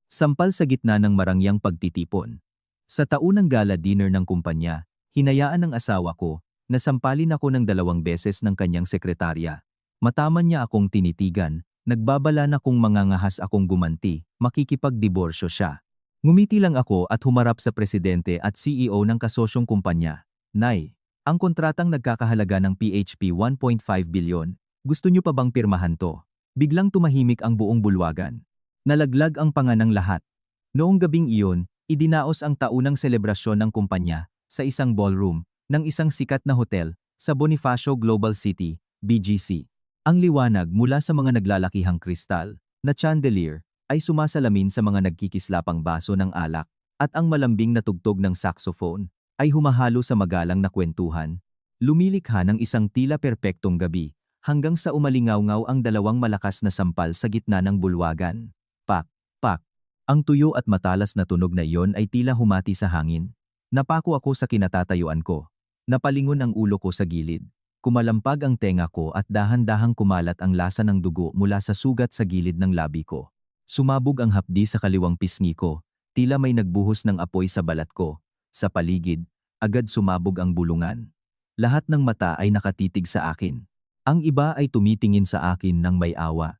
Sampal sa gitna ng marangyang pagtitipon. Sa taunang gala dinner ng kumpanya, hinayaan ng asawa ko na sampalin ako ng 2 beses ng kanyang sekretarya. Mataman niya akong tinitigan, nagbabala na kung mangangahas akong gumanti, makikipagdiborsyo siya. Ngumiti lang ako at humarap sa presidente at CEO ng kasosyong kumpanya. Nay, ang kontratang nagkakahalaga ng PHP 1.5 bilyon, gusto niyo pa bang pirmahan to? Biglang tumahimik ang buong bulwagan. Nalaglag ang panga ng lahat. Noong gabing iyon, idinaos ang taunang selebrasyon ng kumpanya sa isang ballroom ng isang sikat na hotel sa Bonifacio Global City, BGC. Ang liwanag mula sa mga naglalakihang kristal na chandelier ay sumasalamin sa mga nagkikislapang baso ng alak at ang malambing na tugtog ng saxophone ay humahalo sa magalang na kwentuhan. Lumilikha ng isang tila perpektong gabi hanggang sa umalingaw-ngaw ang 2 malakas na sampal sa gitna ng bulwagan. Pak, pak. Ang tuyo at matalas na tunog na iyon ay tila humati sa hangin. Napako ako sa kinatatayuan ko. Napalingon ang ulo ko sa gilid. Kumalampag ang tenga ko at dahan-dahang kumalat ang lasa ng dugo mula sa sugat sa gilid ng labi ko. Sumabog ang hapdi sa kaliwang pisngi ko. Tila may nagbuhos ng apoy sa balat ko. Sa paligid, agad sumabog ang bulungan. Lahat ng mata ay nakatitig sa akin. Ang iba ay tumitingin sa akin ng may awa.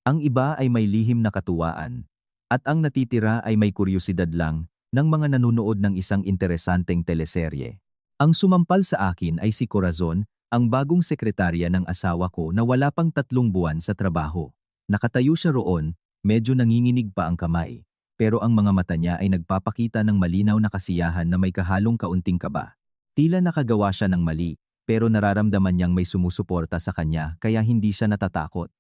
Ang iba ay may lihim na katuwaan. At ang natitira ay may kuryosidad lang ng mga nanonood ng isang interesanteng teleserye. Ang sumampal sa akin ay si Corazon, ang bagong sekretarya ng asawa ko na wala pang 3 buwan sa trabaho. Nakatayo siya roon, medyo nanginginig pa ang kamay. Pero ang mga mata niya ay nagpapakita ng malinaw na kasiyahan na may kahalong kaunting kaba. Tila nakagawa siya ng mali, pero nararamdaman niyang may sumusuporta sa kanya kaya hindi siya natatakot.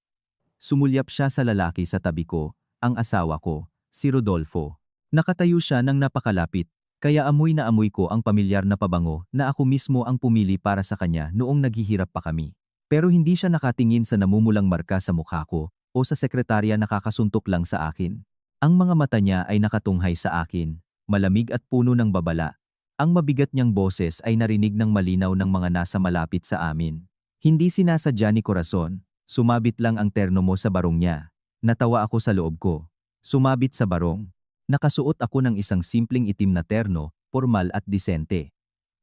Sumulyap siya sa lalaki sa tabi ko, ang asawa ko, si Rodolfo. Nakatayo siya ng napakalapit, kaya amoy na amoy ko ang pamilyar na pabango na ako mismo ang pumili para sa kanya noong naghihirap pa kami. Pero hindi siya nakatingin sa namumulang marka sa mukha ko o sa sekretarya nakakasuntok lang sa akin. Ang mga mata niya ay nakatunghay sa akin, malamig at puno ng babala. Ang mabigat niyang boses ay narinig ng malinaw ng mga nasa malapit sa amin. Hindi sinasadya ni Corazon. Sumabit lang ang terno mo sa barong niya. Natawa ako sa loob ko. Sumabit sa barong. Nakasuot ako ng isang simpleng itim na terno, formal at disente.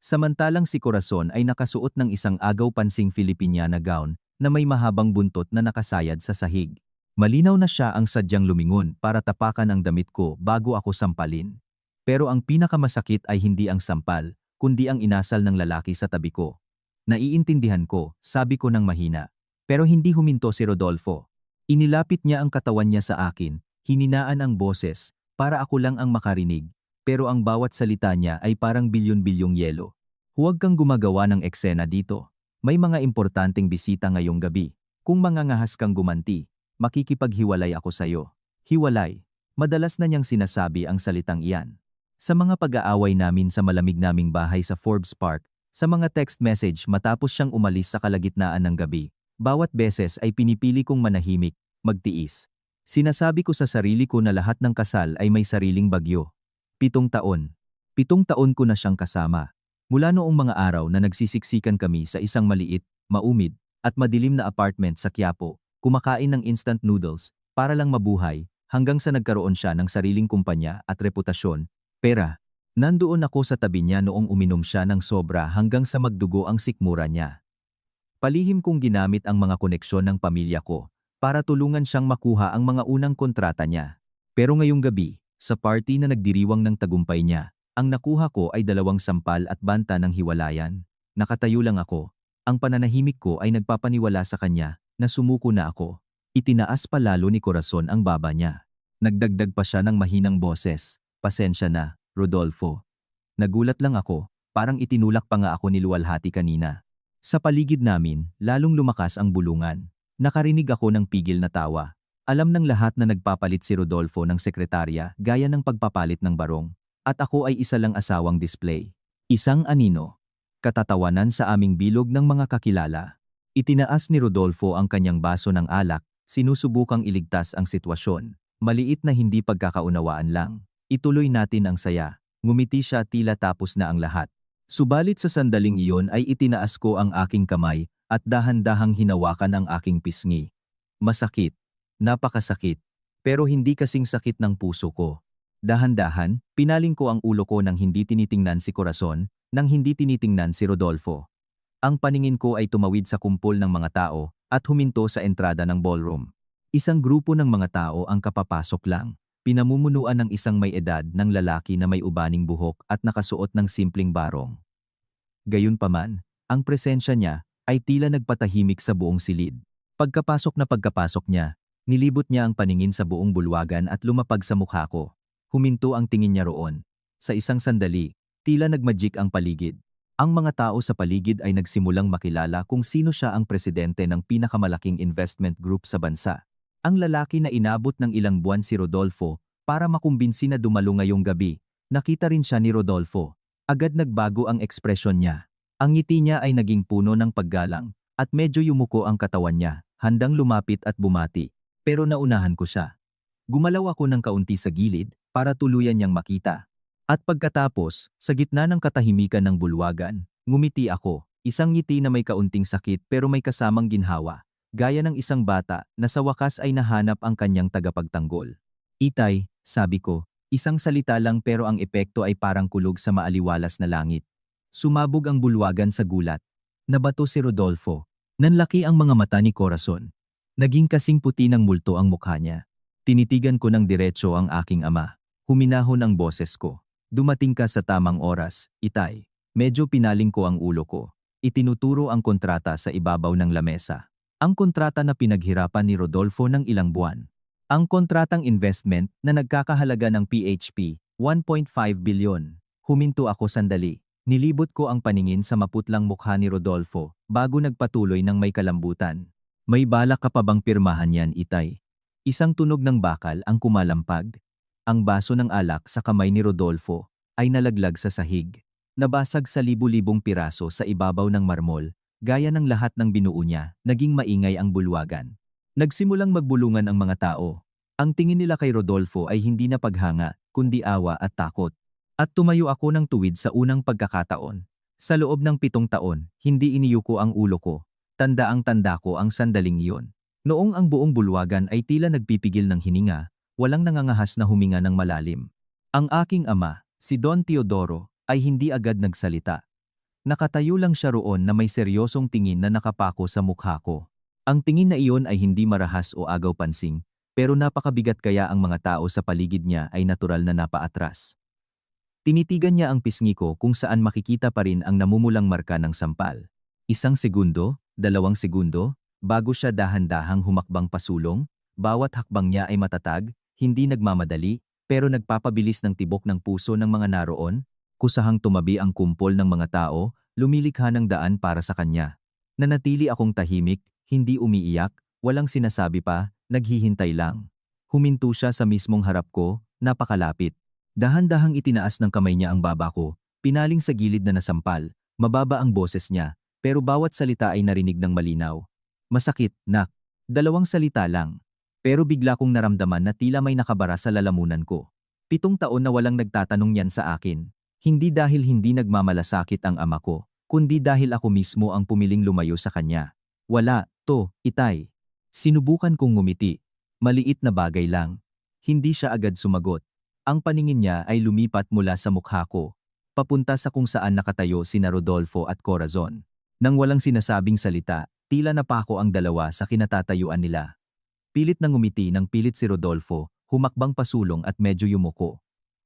Samantalang si Corazon ay nakasuot ng isang agaw-pansing Filipiniana gown na may mahabang buntot na nakasayad sa sahig. Malinaw na siya ang sadyang lumingon para tapakan ang damit ko bago ako sampalin. Pero ang pinakamasakit ay hindi ang sampal, kundi ang inasal ng lalaki sa tabi ko. Naiintindihan ko, sabi ko ng mahina. Pero hindi huminto si Rodolfo. Inilapit niya ang katawan niya sa akin, hininaan ang boses, para ako lang ang makarinig, pero ang bawat salita niya ay parang bilyon-bilyong yelo. Huwag kang gumagawa ng eksena dito. May mga importanteng bisita ngayong gabi. Kung mangangahas kang gumanti, makikipaghiwalay ako sayo. Hiwalay. Madalas na niyang sinasabi ang salitang iyan. Sa mga pag-aaway namin sa malamig naming bahay sa Forbes Park, sa mga text message matapos siyang umalis sa kalagitnaan ng gabi, bawat beses ay pinipili kong manahimik, magtiis. Sinasabi ko sa sarili ko na lahat ng kasal ay may sariling bagyo. 7 taon. 7 taon ko na siyang kasama. Mula noong mga araw na nagsisiksikan kami sa isang maliit, maumid, at madilim na apartment sa Quiapo, kumakain ng instant noodles, para lang mabuhay, hanggang sa nagkaroon siya ng sariling kumpanya at reputasyon, pera. Nandoon ako sa tabi niya noong uminom siya ng sobra hanggang sa magdugo ang sikmura niya. Palihim kong ginamit ang mga koneksyon ng pamilya ko para tulungan siyang makuha ang mga unang kontrata niya. Pero ngayong gabi, sa party na nagdiriwang ng tagumpay niya, ang nakuha ko ay 2 sampal at banta ng hiwalayan. Nakatayo lang ako. Ang pananahimik ko ay nagpapaniwala sa kanya na sumuko na ako. Itinaas pa lalo ni Corazon ang baba niya. Nagdagdag pa siya ng mahinang boses. Pasensya na, Rodolfo. Nagulat lang ako, parang itinulak pa nga ako ni luwalhati kanina. Sa paligid namin, lalong lumakas ang bulungan. Nakarinig ako ng pigil na tawa. Alam ng lahat na nagpapalit si Rodolfo ng sekretarya gaya ng pagpapalit ng barong. At ako ay isa lang asawang display. Isang anino. Katatawanan sa aming bilog ng mga kakilala. Itinaas ni Rodolfo ang kanyang baso ng alak, sinusubukang iligtas ang sitwasyon. Maliit na hindi pagkakaunawaan lang. Ituloy natin ang saya. Ngumiti siya tila tapos na ang lahat. Subalit sa sandaling iyon ay itinaas ko ang aking kamay at dahan-dahang hinawakan ang aking pisngi. Masakit. Napakasakit. pero hindi kasing sakit ng puso ko. Dahan-dahan, pinaling ko ang ulo ko nang hindi tinitingnan si Corazon, nang hindi tinitingnan si Rodolfo. Ang paningin ko ay tumawid sa kumpol ng mga tao at huminto sa entrada ng ballroom. Isang grupo ng mga tao ang kapapasok lang, pinamumunuan ng isang may edad ng lalaki na may ubaning buhok at nakasuot ng simpleng barong. Gayunpaman, ang presensya niya ay tila nagpatahimik sa buong silid. Pagkapasok niya, nilibot niya ang paningin sa buong bulwagan at lumapag sa mukha ko. Huminto ang tingin niya roon. Sa isang sandali, tila nagmagic ang paligid. Ang mga tao sa paligid ay nagsimulang makilala kung sino siya ang presidente ng pinakamalaking investment group sa bansa. Ang lalaki na inabot ng ilang buwan si Rodolfo para makumbinsi na dumalo ngayong gabi. Nakita rin siya ni Rodolfo. Agad nagbago ang ekspresyon niya. Ang ngiti niya ay naging puno ng paggalang at medyo yumuko ang katawan niya, handang lumapit at bumati. Pero naunahan ko siya. Gumalaw ako ng kaunti sa gilid para tuluyan niyang makita. At pagkatapos, sa gitna ng katahimikan ng bulwagan, ngumiti ako, isang ngiti na may kaunting sakit pero may kasamang ginhawa, gaya ng isang bata na sa wakas ay nahanap ang kanyang tagapagtanggol. Itay, sabi ko, isang salita lang pero ang epekto ay parang kulog sa maaliwalas na langit. Sumabog ang bulwagan sa gulat. Nabato si Rodolfo. Nanlaki ang mga mata ni Corazon. Naging kasing puti ng multo ang mukha niya. Tinitigan ko ng diretso ang aking ama. Huminahon ang boses ko. Dumating ka sa tamang oras, Itay. Medyo pinaling ko ang ulo ko. Itinuturo ang kontrata sa ibabaw ng lamesa. Ang kontrata na pinaghirapan ni Rodolfo ng ilang buwan. Ang kontratang investment na nagkakahalaga ng PHP, 1.5 bilyon. Huminto ako sandali. Nilibot ko ang paningin sa maputlang mukha ni Rodolfo bago nagpatuloy ng may kalambutan. May balak ka pa bang pirmahan yan, Itay? Isang tunog ng bakal ang kumalampag. Ang baso ng alak sa kamay ni Rodolfo ay nalaglag sa sahig. Nabasag sa libu-libong piraso sa ibabaw ng marmol, gaya ng lahat ng binuo niya, naging maingay ang bulwagan. Nagsimulang magbulungan ang mga tao. Ang tingin nila kay Rodolfo ay hindi na paghanga, kundi awa at takot. At tumayo ako ng tuwid sa unang pagkakataon. Sa loob ng 7 taon, hindi iniyuko ang ulo ko. Tanda ko ang sandaling iyon. Noong ang buong bulwagan ay tila nagpipigil ng hininga, walang nangangahas na huminga ng malalim. Ang aking ama, si Don Teodoro, ay hindi agad nagsalita. Nakatayo lang siya roon na may seryosong tingin na nakapako sa mukha ko. Ang tingin na iyon ay hindi marahas o agaw pansing, pero napakabigat kaya ang mga tao sa paligid niya ay natural na napaatras. Tinitigan niya ang pisngi ko kung saan makikita pa rin ang namumulang marka ng sampal. 1 segundo, 2 segundo, bago siya dahan-dahang humakbang pasulong, bawat hakbang niya ay matatag, hindi nagmamadali, pero nagpapabilis ng tibok ng puso ng mga naroon. Kusahang tumabi ang kumpol ng mga tao, lumilikha ng daan para sa kanya. Nanatili akong tahimik, hindi umiiyak, walang sinasabi pa, naghihintay lang. Huminto siya sa mismong harap ko, napakalapit. Dahan-dahang itinaas ng kamay niya ang baba ko, pinaling sa gilid na nasampal, mababa ang boses niya, pero bawat salita ay narinig ng malinaw. Masakit, nak. 2 salita lang. Pero bigla kong naramdaman na tila may nakabara sa lalamunan ko. 7 taon na walang nagtatanong yan sa akin. Hindi dahil hindi nagmamalasakit ang ama ko, kundi dahil ako mismo ang pumiling lumayo sa kanya. Wala, Itay. Sinubukan kong ngumiti. Maliit na bagay lang. Hindi siya agad sumagot. Ang paningin niya ay lumipat mula sa mukha ko, papunta sa kung saan nakatayo sina Rodolfo at Corazon. Nang walang sinasabing salita, tila napako ang dalawa sa kinatatayuan nila. Pilit na ngumiti ng pilit si Rodolfo, humakbang pasulong at medyo yumuko.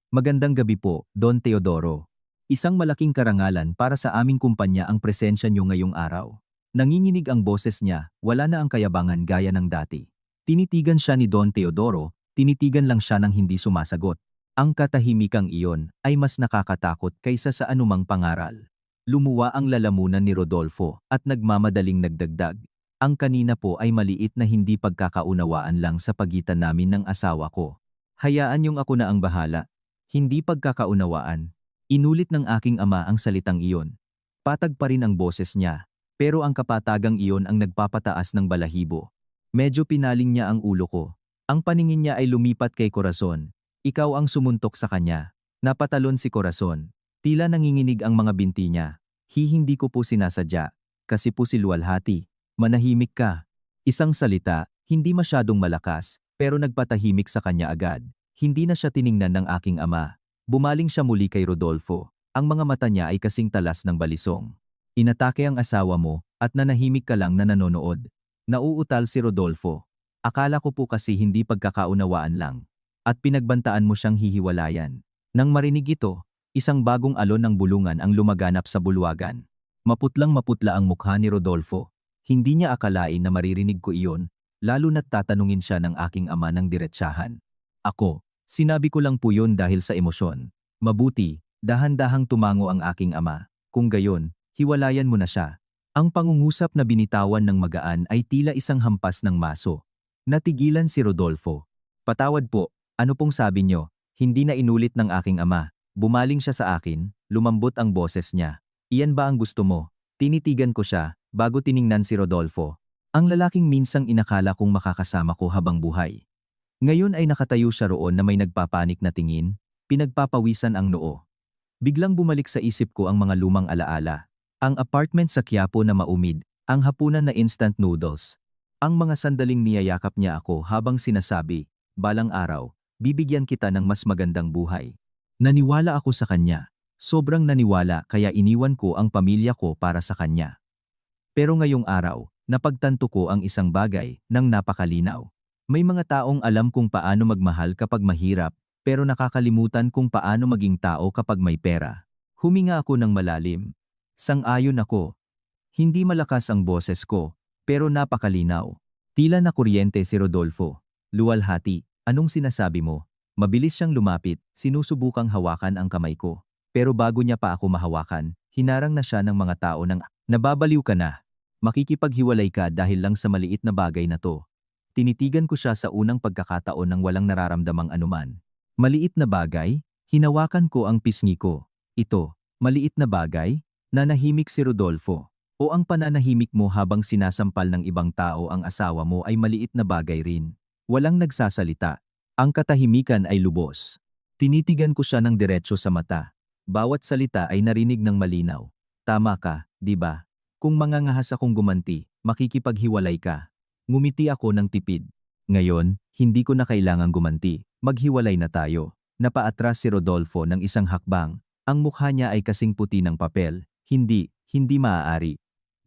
Magandang gabi po, Don Teodoro. Isang malaking karangalan para sa aming kumpanya ang presensya niyo ngayong araw. Nanginginig ang boses niya, wala na ang kayabangan gaya ng dati. Tinitigan siya ni Don Teodoro, tinitigan lang siya ng hindi sumasagot. Ang katahimikang iyon ay mas nakakatakot kaysa sa anumang pangaral. Lumuwa ang lalamunan ni Rodolfo at nagmamadaling nagdagdag. Ang kanina po ay maliit na hindi pagkakaunawaan lang sa pagitan namin ng asawa ko. Hayaan niyong ako na ang bahala. Hindi pagkakaunawaan. Inulit ng aking ama ang salitang iyon. Patag pa rin ang boses niya, pero ang kapatagang iyon ang nagpapataas ng balahibo. Medyo pinaling niya ang ulo ko. Ang paningin niya ay lumipat kay Corazon. Ikaw ang sumuntok sa kanya. Napatalon si Corazon. Tila nanginginig ang mga binti niya. Hindi ko po sinasadya. Kasi po si luwalhati. Manahimik ka. Isang salita, hindi masyadong malakas, pero nagpatahimik sa kanya agad. Hindi na siya tiningnan ng aking ama. Bumaling siya muli kay Rodolfo. Ang mga mata niya ay kasing talas ng balisong. Inatake ang asawa mo at nanahimik ka lang na nanonood. Nauutal si Rodolfo. Akala ko po kasi hindi pagkakaunawaan lang. At pinagbantaan mo siyang hihiwalayan. Nang marinig ito, isang bagong alon ng bulungan ang lumaganap sa bulwagan. Maputlang maputla ang mukha ni Rodolfo. Hindi niya akalain na maririnig ko iyon, lalo na't tatanungin siya ng aking ama ng diretsahan. Ako, sinabi ko lang po yun dahil sa emosyon. Mabuti, dahan-dahang tumango ang aking ama. Kung gayon, hiwalayan mo na siya. Ang pangungusap na binitawan ng magaan ay tila isang hampas ng maso. Natigilan si Rodolfo. Patawad po, ano pong sabi niyo? Hindi na inulit ng aking ama. Bumaling siya sa akin, lumambot ang boses niya. Iyan ba ang gusto mo? Tinitigan ko siya, bago tiningnan si Rodolfo. Ang lalaking minsang inakala kong makakasama ko habang buhay. Ngayon ay nakatayo siya roon na may nagpapanik na tingin, pinagpapawisan ang noo. Biglang bumalik sa isip ko ang mga lumang alaala. Ang apartment sa Quiapo na maumid, ang hapunan na instant noodles. Ang mga sandaling niyayakap niya ako habang sinasabi, balang araw, bibigyan kita ng mas magandang buhay. Naniwala ako sa kanya. Sobrang naniwala kaya iniwan ko ang pamilya ko para sa kanya. Pero ngayong araw, napagtanto ko ang isang bagay nang napakalinaw. May mga taong alam kung paano magmahal kapag mahirap, pero nakakalimutan kung paano maging tao kapag may pera. Huminga ako ng malalim. Sang-ayon ako. Hindi malakas ang boses ko, pero napakalinaw. Tila na kuryente si Rodolfo. Luwalhati, anong sinasabi mo? Mabilis siyang lumapit, sinusubukang hawakan ang kamay ko. Pero bago niya pa ako mahawakan, hinarang na siya ng mga tao ng, nababaliw ka na. Makikipaghiwalay ka dahil lang sa maliit na bagay na to. Tinitigan ko siya sa unang pagkakataon ng walang nararamdamang anuman. Maliit na bagay? Hinawakan ko ang pisngi ko. Ito, maliit na bagay? Nanahimik si Rodolfo. O ang pananahimik mo habang sinasampal ng ibang tao ang asawa mo ay maliit na bagay rin. Walang nagsasalita. Ang katahimikan ay lubos. Tinitigan ko siya ng diretso sa mata. Bawat salita ay narinig ng malinaw. Tama ka, di ba? Kung mangangahas akong gumanti, makikipaghiwalay ka. Ngumiti ako ng tipid. Ngayon, hindi ko na kailangang gumanti. Maghiwalay na tayo. Napaatras si Rodolfo ng isang hakbang. Ang mukha niya ay kasing puti ng papel. Hindi maaari.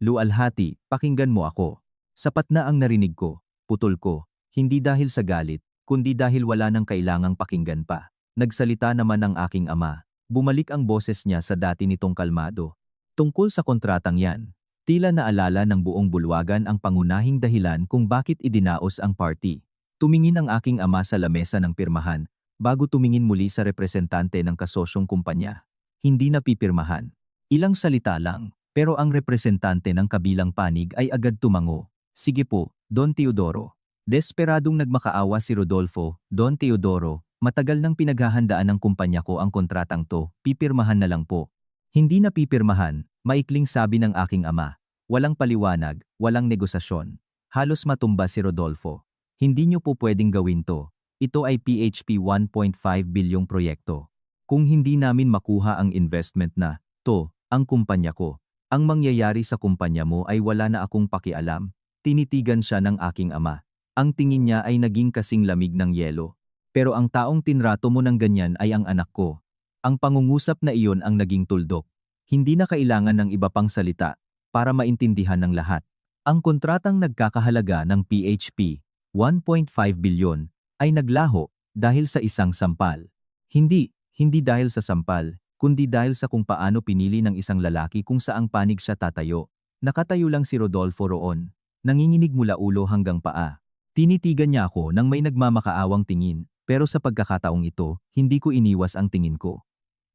Lualhati, pakinggan mo ako. Sapat na ang narinig ko. Putol ko. Hindi dahil sa galit, kundi dahil wala nang kailangang pakinggan pa. Nagsalita naman ang aking ama. Bumalik ang boses niya sa dati nitong kalmado. Tungkol sa kontratang yan, tila naalala ng buong bulwagan ang pangunahing dahilan kung bakit idinaos ang party. Tumingin ang aking ama sa lamesa ng pirmahan, bago tumingin muli sa representante ng kasosyong kumpanya. Hindi na pipirmahan. Ilang salita lang, pero ang representante ng kabilang panig ay agad tumango. Sige po, Don Teodoro. Desperadong nagmakaawa si Rodolfo. Don Teodoro, matagal nang pinaghahandaan ng kumpanya ko ang kontratang to, pipirmahan na lang po. Hindi na pipirmahan, maikling sabi ng aking ama. Walang paliwanag, walang negosasyon. Halos matumba si Rodolfo. Hindi niyo po pwedeng gawin to. Ito ay PHP 1.5 bilyong proyekto. Kung hindi namin makuha ang investment na, to, ang kumpanya ko, ang mangyayari sa kumpanya mo ay wala na akong pakialam. Tinitigan siya ng aking ama. Ang tingin niya ay naging kasing lamig ng yelo. Pero ang taong tinrato mo ng ganyan ay ang anak ko. Ang pangungusap na iyon ang naging tuldok. Hindi na kailangan ng iba pang salita para maintindihan ng lahat. Ang kontratang nagkakahalaga ng PHP 1.5 bilyon ay naglaho dahil sa isang sampal. Hindi dahil sa sampal, kundi dahil sa kung paano pinili ng isang lalaki kung saang panig siya tatayo. Nakatayo lang si Rodolfo roon, nanginginig mula ulo hanggang paa. Tinitigan niya ako nang may nagmamakaawang tingin, pero sa pagkakataong ito, hindi ko iniwas ang tingin ko.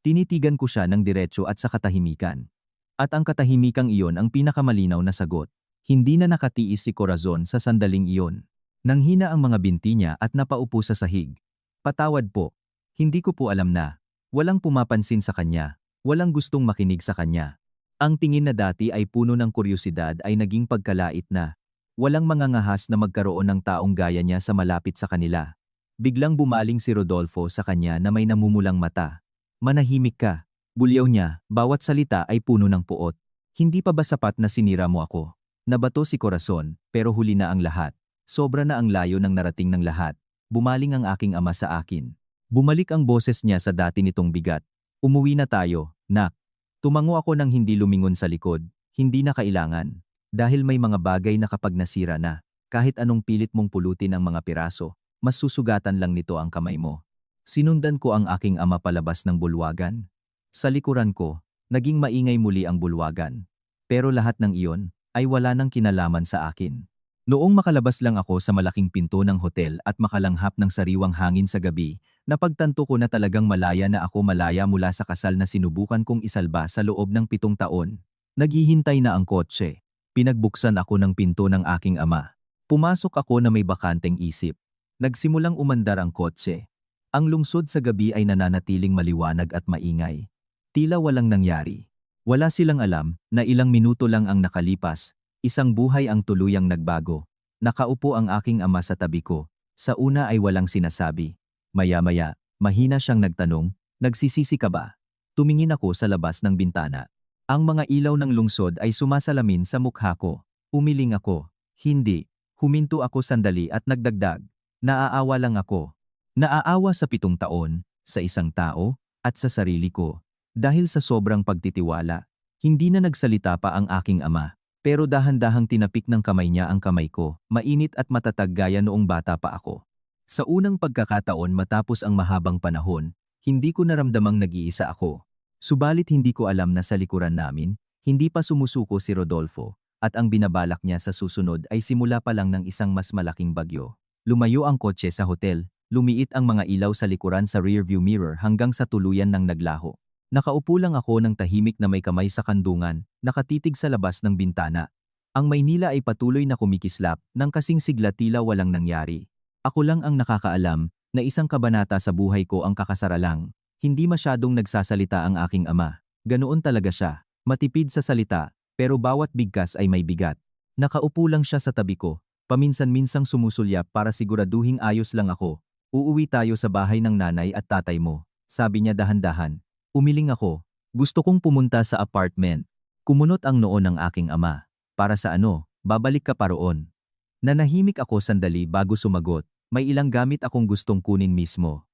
Tinitigan ko siya ng diretso at sa katahimikan. At ang katahimikang iyon ang pinakamalinaw na sagot. Hindi na nakatiis si Corazon sa sandaling iyon. Nanghina ang mga binti niya at napaupo sa sahig. Patawad po. Hindi ko po alam na. Walang pumapansin sa kanya. Walang gustong makinig sa kanya. Ang tingin na dati ay puno ng kuryosidad ay naging pagkalait na. Walang mangangahas na magkaroon ng taong gaya niya sa malapit sa kanila. Biglang bumaling si Rodolfo sa kanya na may namumulang mata. Manahimik ka. Bulyaw niya, bawat salita ay puno ng puot. Hindi pa ba sapat na sinira mo ako? Nabato si Corazon, pero huli na ang lahat. Sobra na ang layo ng narating ng lahat. bumaling ang aking ama sa akin. Bumalik ang boses niya sa dati nitong bigat. Umuwi na tayo, nak. Tumango ako nang hindi lumingon sa likod, hindi na kailangan. Dahil may mga bagay na kapag nasira na, kahit anong pilit mong pulutin ang mga piraso, mas susugatan lang nito ang kamay mo. Sinundan ko ang aking ama palabas ng bulwagan. Sa likuran ko, naging maingay muli ang bulwagan. Pero lahat ng iyon ay wala nang kinalaman sa akin. Noong makalabas lang ako sa malaking pinto ng hotel at makalanghap ng sariwang hangin sa gabi, napagtanto ko na talagang malaya na ako malaya mula sa kasal na sinubukan kong isalba sa loob ng 7 taon. Naghihintay na ang kotse. Pinagbuksan ako ng pinto ng aking ama. Pumasok ako na may bakanteng isip. Nagsimulang umandar ang kotse. Ang lungsod sa gabi ay nananatiling maliwanag at maingay. Tila walang nangyari. Wala silang alam na ilang minuto lang ang nakalipas. Isang buhay ang tuluyang nagbago. Nakaupo ang aking ama sa tabi ko. Sa una ay walang sinasabi. Maya-maya, mahina siyang nagtanong, "Nagsisisi ka ba?" Tumingin ako sa labas ng bintana. Ang mga ilaw ng lungsod ay sumasalamin sa mukha ko. Umiling ako. Hindi. Huminto ako sandali at nagdagdag. Naaawa lang ako. Naaawa sa 7 taon, sa isang tao, at sa sarili ko. Dahil sa sobrang pagtitiwala, hindi na nagsalita pa ang aking ama. Pero dahan-dahang tinapik ng kamay niya ang kamay ko, mainit at matatag gaya noong bata pa ako. Sa unang pagkakataon matapos ang mahabang panahon, hindi ko naramdamang nag-iisa ako. Subalit hindi ko alam na sa likuran namin, hindi pa sumusuko si Rodolfo, at ang binabalak niya sa susunod ay simula pa lang ng isang mas malaking bagyo. Lumayo ang kotse sa hotel, lumiit ang mga ilaw sa likuran sa rearview mirror hanggang sa tuluyan ng naglaho. Nakaupo lang ako ng tahimik na may kamay sa kandungan, nakatitig sa labas ng bintana. Ang Maynila ay patuloy na kumikislap, nang kasing sigla tila walang nangyari. Ako lang ang nakakaalam na isang kabanata sa buhay ko ang kakasaralang. Hindi masyadong nagsasalita ang aking ama. Ganoon talaga siya, matipid sa salita, pero bawat bigkas ay may bigat. Nakaupo lang siya sa tabi ko, paminsan-minsang sumusulyap para siguraduhing ayos lang ako. "Uuwi tayo sa bahay ng nanay at tatay mo," sabi niya dahan-dahan. Umiling ako. Gusto kong pumunta sa apartment. Kumunot ang noo ng aking ama. "Para sa ano? Babalik ka pa roon." Nanahimik ako sandali bago sumagot. "May ilang gamit akong gustong kunin mismo."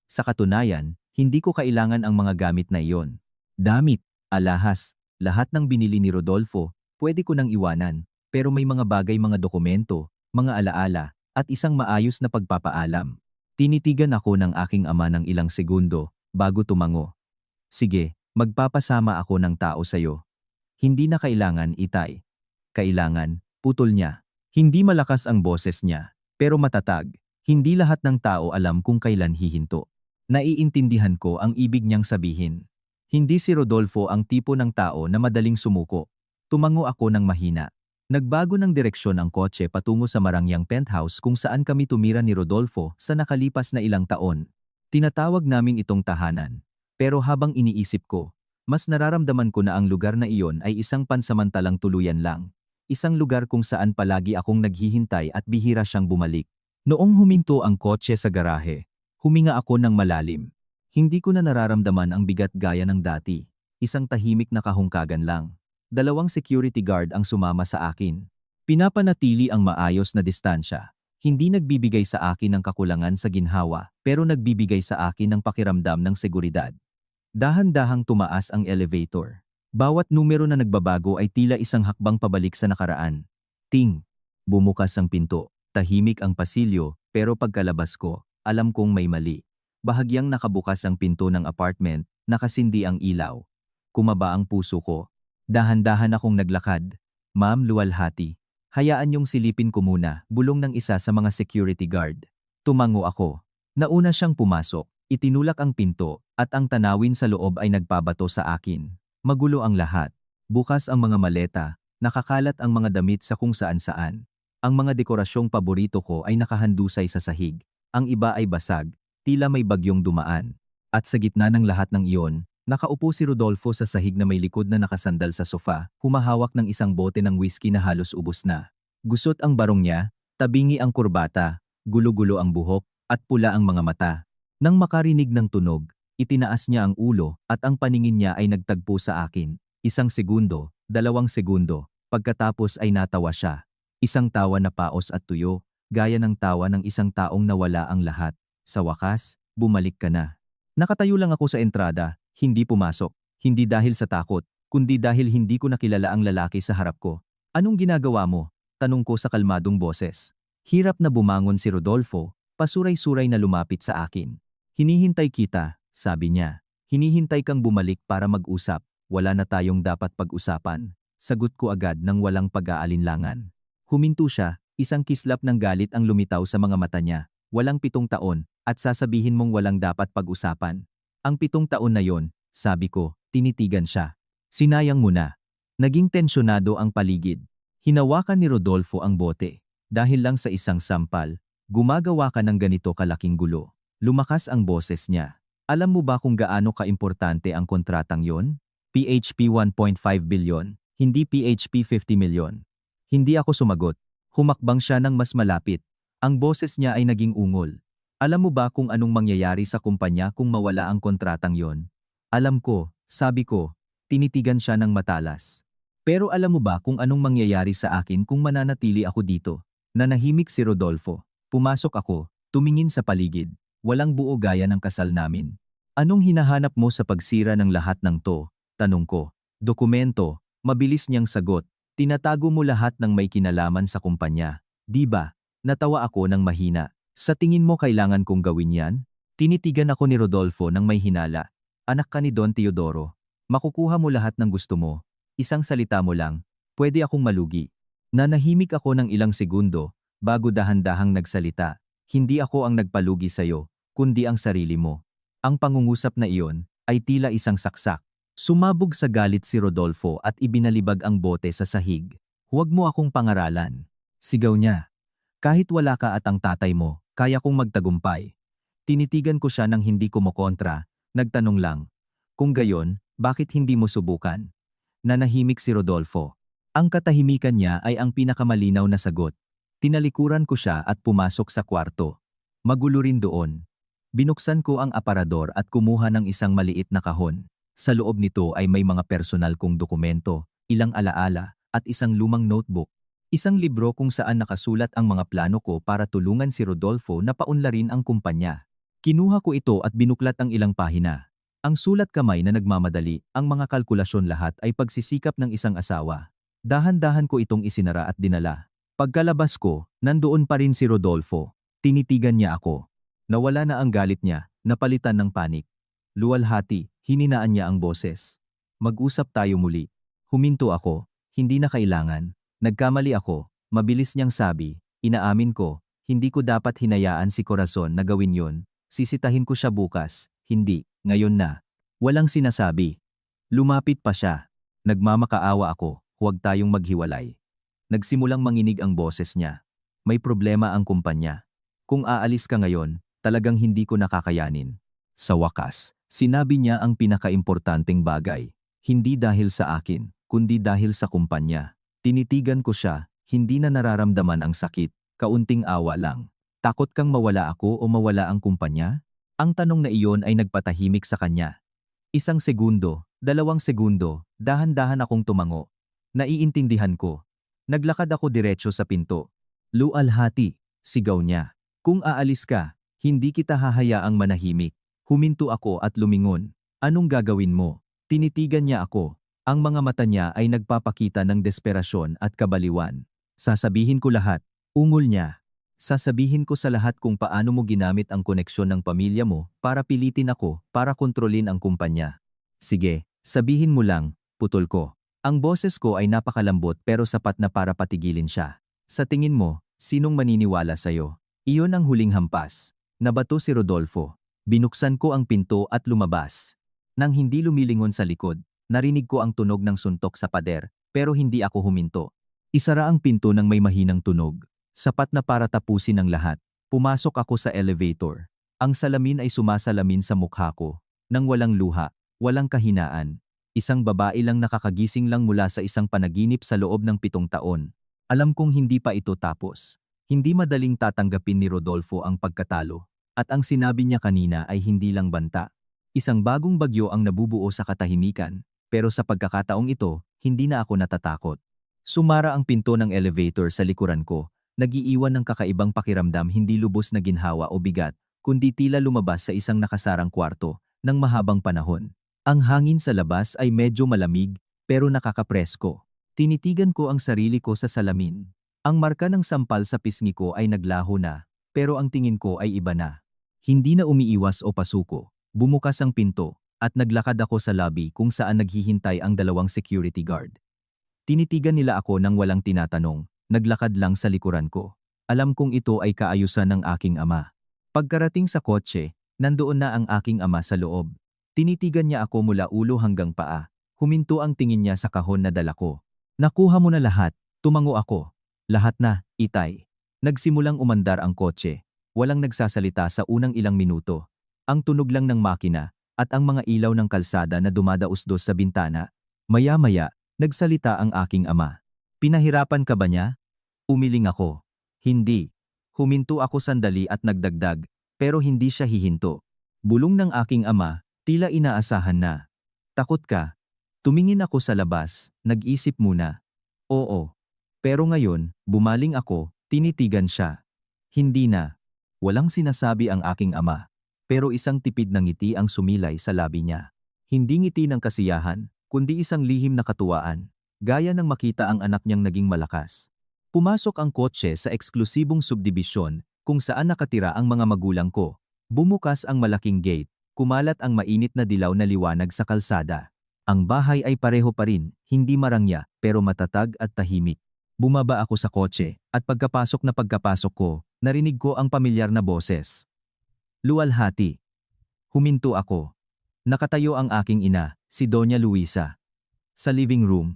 Sa katunayan, hindi ko kailangan ang mga gamit na iyon. Damit, alahas, lahat ng binili ni Rodolfo, pwede ko nang iwanan. Pero may mga bagay, mga dokumento, mga alaala, at isang maayos na pagpapaalam. Tinitigan ako ng aking ama ng ilang segundo, bago tumango. "Sige, magpapasama ako ng tao sa'yo." "Hindi na kailangan, Itay." "Kailangan," putol niya. Hindi malakas ang boses niya, pero matatag. Hindi lahat ng tao alam kung kailan hihinto. Naiintindihan ko ang ibig niyang sabihin. Hindi si Rodolfo ang tipo ng tao na madaling sumuko. Tumango ako ng mahina. Nagbago ng direksyon ang kotse patungo sa Marangyang penthouse kung saan kami tumira ni Rodolfo sa nakalipas na ilang taon. Tinatawag namin itong tahanan. Pero habang iniisip ko, mas nararamdaman ko na ang lugar na iyon ay isang pansamantalang tuluyan lang. Isang lugar kung saan palagi akong naghihintay at bihira siyang bumalik. Noong huminto ang kotse sa garahe, huminga ako ng malalim. Hindi ko na nararamdaman ang bigat gaya ng dati. Isang tahimik na kahungkagan lang. 2 security guard ang sumama sa akin. Pinapanatili ang maayos na distansya. Hindi nagbibigay sa akin ng kakulangan sa ginhawa, pero nagbibigay sa akin ng pakiramdam ng seguridad. Dahan-dahang tumaas ang elevator. Bawat numero na nagbabago ay tila isang hakbang pabalik sa nakaraan. Ting! Bumukas ang pinto. Tahimik ang pasilyo, pero pagkalabas ko, alam kong may mali. Bahagyang nakabukas ang pinto ng apartment, nakasindi ang ilaw. Kumaba ang puso ko. Dahan-dahan akong naglakad. "Ma'am, luwalhati. Hayaan niyong silipin ko muna," bulong ng isa sa mga security guard. Tumango ako. Nauna siyang pumasok. Itinulak ang pinto, at ang tanawin sa loob ay nagpabato sa akin. Magulo ang lahat. Bukas ang mga maleta, nakakalat ang mga damit sa kung saan-saan. Ang mga dekorasyong paborito ko ay nakahandusay sa sahig. Ang iba ay basag, tila may bagyong dumaan. At sa gitna ng lahat ng iyon, nakaupo si Rodolfo sa sahig na may likod na nakasandal sa sofa, humahawak ng isang bote ng whiskey na halos ubos na. Gusot ang barong niya, tabingi ang kurbata, gulo-gulo ang buhok, at pula ang mga mata. Nang makarinig ng tunog, itinaas niya ang ulo at ang paningin niya ay nagtagpo sa akin. 1 segundo, 2 segundo, pagkatapos ay natawa siya. Isang tawa na paos at tuyo, gaya ng tawa ng isang taong nawala ang lahat. Sa wakas, bumalik ka na. Nakatayo lang ako sa entrada, hindi pumasok. Hindi dahil sa takot, kundi dahil hindi ko nakilala ang lalaki sa harap ko. Anong ginagawa mo? Tanong ko sa kalmadong boses. Hirap na bumangon si Rodolfo, pasuray-suray na lumapit sa akin. Hinihintay kita, sabi niya. Hinihintay kang bumalik para mag-usap. Wala na tayong dapat pag-usapan. Sagot ko agad nang walang pag-aalinlangan. Huminto siya, isang kislap ng galit ang lumitaw sa mga mata niya. Walang 7 taon, at sasabihin mong walang dapat pag-usapan. Ang 7 taon na yon, sabi ko, tinitigan siya. Sinayang mo na. Naging tensyonado ang paligid. Hinawakan ni Rodolfo ang bote. Dahil lang sa isang sampal, gumagawa ka ng ganito kalaking gulo. Lumakas ang boses niya. Alam mo ba kung gaano kaimportante ang kontratang yon? PHP 1.5 billion, hindi PHP 50 million. Hindi ako sumagot. Humakbang siya ng mas malapit. Ang boses niya ay naging ungol. Alam mo ba kung anong mangyayari sa kumpanya kung mawala ang kontratang yon? Alam ko, sabi ko. Tinitigan siya ng matalas. Pero alam mo ba kung anong mangyayari sa akin kung mananatili ako dito? Nanahimik si Rodolfo. Pumasok ako, tumingin sa paligid. Walang buo gaya ng kasal namin. Anong hinahanap mo sa pagsira ng lahat ng to? Tanong ko. Dokumento. Mabilis niyang sagot. Tinatago mo lahat ng may kinalaman sa kumpanya. Di ba? Natawa ako ng mahina. Sa tingin mo kailangan kong gawin yan? Tinitigan ako ni Rodolfo ng may hinala. Anak ka ni Don Teodoro. Makukuha mo lahat ng gusto mo. Isang salita mo lang, pwede akong malugi. Nanahimik ako ng ilang segundo, bago dahan-dahang nagsalita. Hindi ako ang nagpalugi sa'yo, kundi ang sarili mo. Ang pangungusap na iyon, ay tila isang saksak. Sumabog sa galit si Rodolfo at ibinalibag ang bote sa sahig. Huwag mo akong pangaralan. Sigaw niya. Kahit wala ka at ang tatay mo, kaya kong magtagumpay. Tinitigan ko siya nang hindi kumokontra, nagtanong lang. Kung gayon, bakit hindi mo subukan? Nanahimik si Rodolfo. Ang katahimikan niya ay ang pinakamalinaw na sagot. Tinalikuran ko siya at pumasok sa kwarto. Magulo rin doon. Binuksan ko ang aparador at kumuha ng isang maliit na kahon. Sa loob nito ay may mga personal kong dokumento, ilang alaala, at isang lumang notebook. Isang libro kung saan nakasulat ang mga plano ko para tulungan si Rodolfo na paunlarin ang kumpanya. Kinuha ko ito at binuklat ang ilang pahina. Ang sulat kamay na nagmamadali, ang mga kalkulasyon lahat ay pagsisikap ng isang asawa. Dahan-dahan ko itong isinara at dinala. Pagkalabas ko, nandoon pa rin si Rodolfo. Tinitigan niya ako. Nawala na ang galit niya, napalitan ng panik. Luwalhati, hininaan niya ang boses. Mag-usap tayo muli. Huminto ako, hindi na kailangan. Nagkamali ako, mabilis niyang sabi. Inaamin ko, hindi ko dapat hinayaan si Corazon na gawin yon. Sisitahin ko siya bukas. Hindi, ngayon na. Walang sinasabi. Lumapit pa siya. Nagmamakaawa ako, huwag tayong maghiwalay. Nagsimulang manginig ang boses niya. May problema ang kumpanya. Kung aalis ka ngayon, talagang hindi ko nakakayanin. Sa wakas, sinabi niya ang pinakaimportanteng bagay. Hindi dahil sa akin, kundi dahil sa kumpanya. Tinitigan ko siya, hindi na nararamdaman ang sakit, kaunting awa lang. Takot kang mawala ako o mawala ang kumpanya? Ang tanong na iyon ay nagpatahimik sa kanya. 1 segundo, 2 segundo, dahan-dahan akong tumango. Naiintindihan ko. Naglakad ako diretso sa pinto. Lualhati, sigaw niya. Kung aalis ka, hindi kita hahayaang manahimik. Huminto ako at lumingon. Anong gagawin mo? Tinitigan niya ako. Ang mga mata niya ay nagpapakita ng desperasyon at kabaliwan. Sasabihin ko lahat, ungol niya. Sasabihin ko sa lahat kung paano mo ginamit ang koneksyon ng pamilya mo para pilitin ako para kontrolin ang kumpanya. Sige, sabihin mo lang, putol ko. Ang boses ko ay napakalambot pero sapat na para patigilin siya. Sa tingin mo, sinong maniniwala sa'yo? Iyon ang huling hampas. Nabato si Rodolfo. Binuksan ko ang pinto at lumabas. Nang hindi lumilingon sa likod, narinig ko ang tunog ng suntok sa pader, pero hindi ako huminto. Isara ang pinto ng may mahinang tunog. Sapat na para tapusin ang lahat. Pumasok ako sa elevator. Ang salamin ay sumasalamin sa mukha ko. Nang walang luha, walang kahinaan. Isang babae lang nakakagising lang mula sa isang panaginip sa loob ng 7 taon. Alam kong hindi pa ito tapos. Hindi madaling tatanggapin ni Rodolfo ang pagkatalo. At ang sinabi niya kanina ay hindi lang banta. Isang bagong bagyo ang nabubuo sa katahimikan. Pero sa pagkakataong ito, hindi na ako natatakot. Sumara ang pinto ng elevator sa likuran ko. nagiiwan ng kakaibang pakiramdam, hindi lubos na ginhawa o bigat, kundi tila lumabas sa isang nakasarang kwarto ng mahabang panahon. Ang hangin sa labas ay medyo malamig pero nakakapresko. Tinitigan ko ang sarili ko sa salamin. Ang marka ng sampal sa pisngi ko ay naglaho na, pero ang tingin ko ay iba na. Hindi na umiiwas o pasuko. Bumukas ang pinto at naglakad ako sa lobby kung saan naghihintay ang dalawang security guard. Tinitigan nila ako nang walang tinatanong, naglakad lang sa likuran ko. Alam kong ito ay kaayusan ng aking ama. Pagkarating sa kotse, nandoon na ang aking ama sa loob. Tinitigan niya ako mula ulo hanggang paa. Huminto ang tingin niya sa kahon na dala ko. Nakuha mo na lahat, tumango ako. Lahat na, Itay. Nagsimulang umandar ang kotse. Walang nagsasalita sa unang ilang minuto. Ang tunog lang ng makina at ang mga ilaw ng kalsada na dumadausdos sa bintana. Maya-maya, nagsalita ang aking ama. Pinahirapan ka ba niya? Umiling ako. Hindi. Huminto ako sandali at nagdagdag, pero hindi siya hihinto. Bulong ng aking ama, tila inaasahan na. Takot ka? Tumingin ako sa labas, nag-isip muna. Oo. Pero ngayon, bumaling ako, tinitigan siya. Hindi na. Walang sinasabi ang aking ama. Pero isang tipid ng ngiti ang sumilay sa labi niya. Hindi ngiti ng kasiyahan, kundi isang lihim na katuwaan. Gaya ng makita ang anak niyang naging malakas. Pumasok ang kotse sa eksklusibong subdibisyon kung saan nakatira ang mga magulang ko. Bumukas ang malaking gate, kumalat ang mainit na dilaw na liwanag sa kalsada. Ang bahay ay pareho pa rin, hindi marangya, pero matatag at tahimik. Bumaba ako sa kotse, at pagkapasok ko, narinig ko ang pamilyar na boses. Luwalhati. Huminto ako. Nakatayo ang aking ina, si Doña Luisa. Sa living room.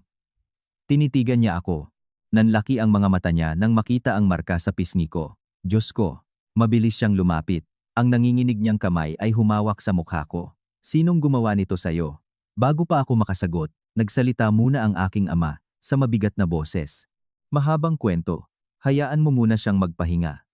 Tinitigan niya ako. Nanlaki ang mga mata niya nang makita ang marka sa pisngi ko. Diyos ko, mabilis siyang lumapit. Ang nanginginig niyang kamay ay humawak sa mukha ko. Sinong gumawa nito sa'yo? Bago pa ako makasagot, nagsalita muna ang aking ama sa mabigat na boses. Mahabang kwento. Hayaan mo muna siyang magpahinga.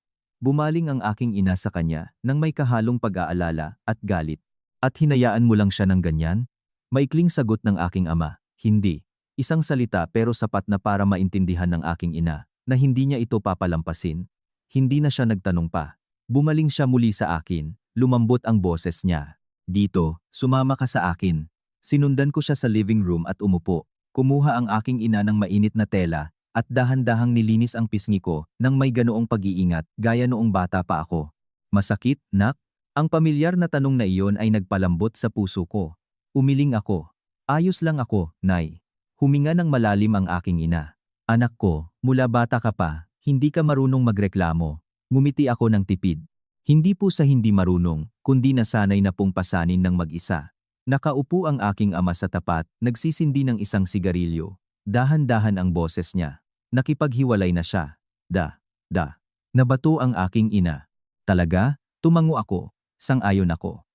Bumaling ang aking ina sa kanya nang may kahalong pag-aalala at galit. At hinayaan mo lang siya ng ganyan? Maikling sagot ng aking ama, hindi. Isang salita pero sapat na para maintindihan ng aking ina na hindi niya ito papalampasin. Hindi na siya nagtanong pa. Bumaling siya muli sa akin, lumambot ang boses niya. Dito, sumama ka sa akin. Sinundan ko siya sa living room at umupo. Kumuha ang aking ina ng mainit na tela at dahan-dahang nilinis ang pisngi ko nang may ganoong pag-iingat gaya noong bata pa ako. Masakit, nak? Ang pamilyar na tanong na iyon ay nagpalambot sa puso ko. Umiling ako. Ayos lang ako, Nay. Huminga ng malalim ang aking ina. Anak ko, mula bata ka pa, hindi ka marunong magreklamo. Ngumiti ako ng tipid. Hindi po sa hindi marunong, kundi nasanay na pong pasanin ng mag-isa. Nakaupo ang aking ama sa tapat, nagsisindi ng isang sigarilyo. Dahan-dahan ang boses niya. Nakipaghiwalay na siya. Nabato ang aking ina. Talaga? Tumango ako. Sang-ayon ako.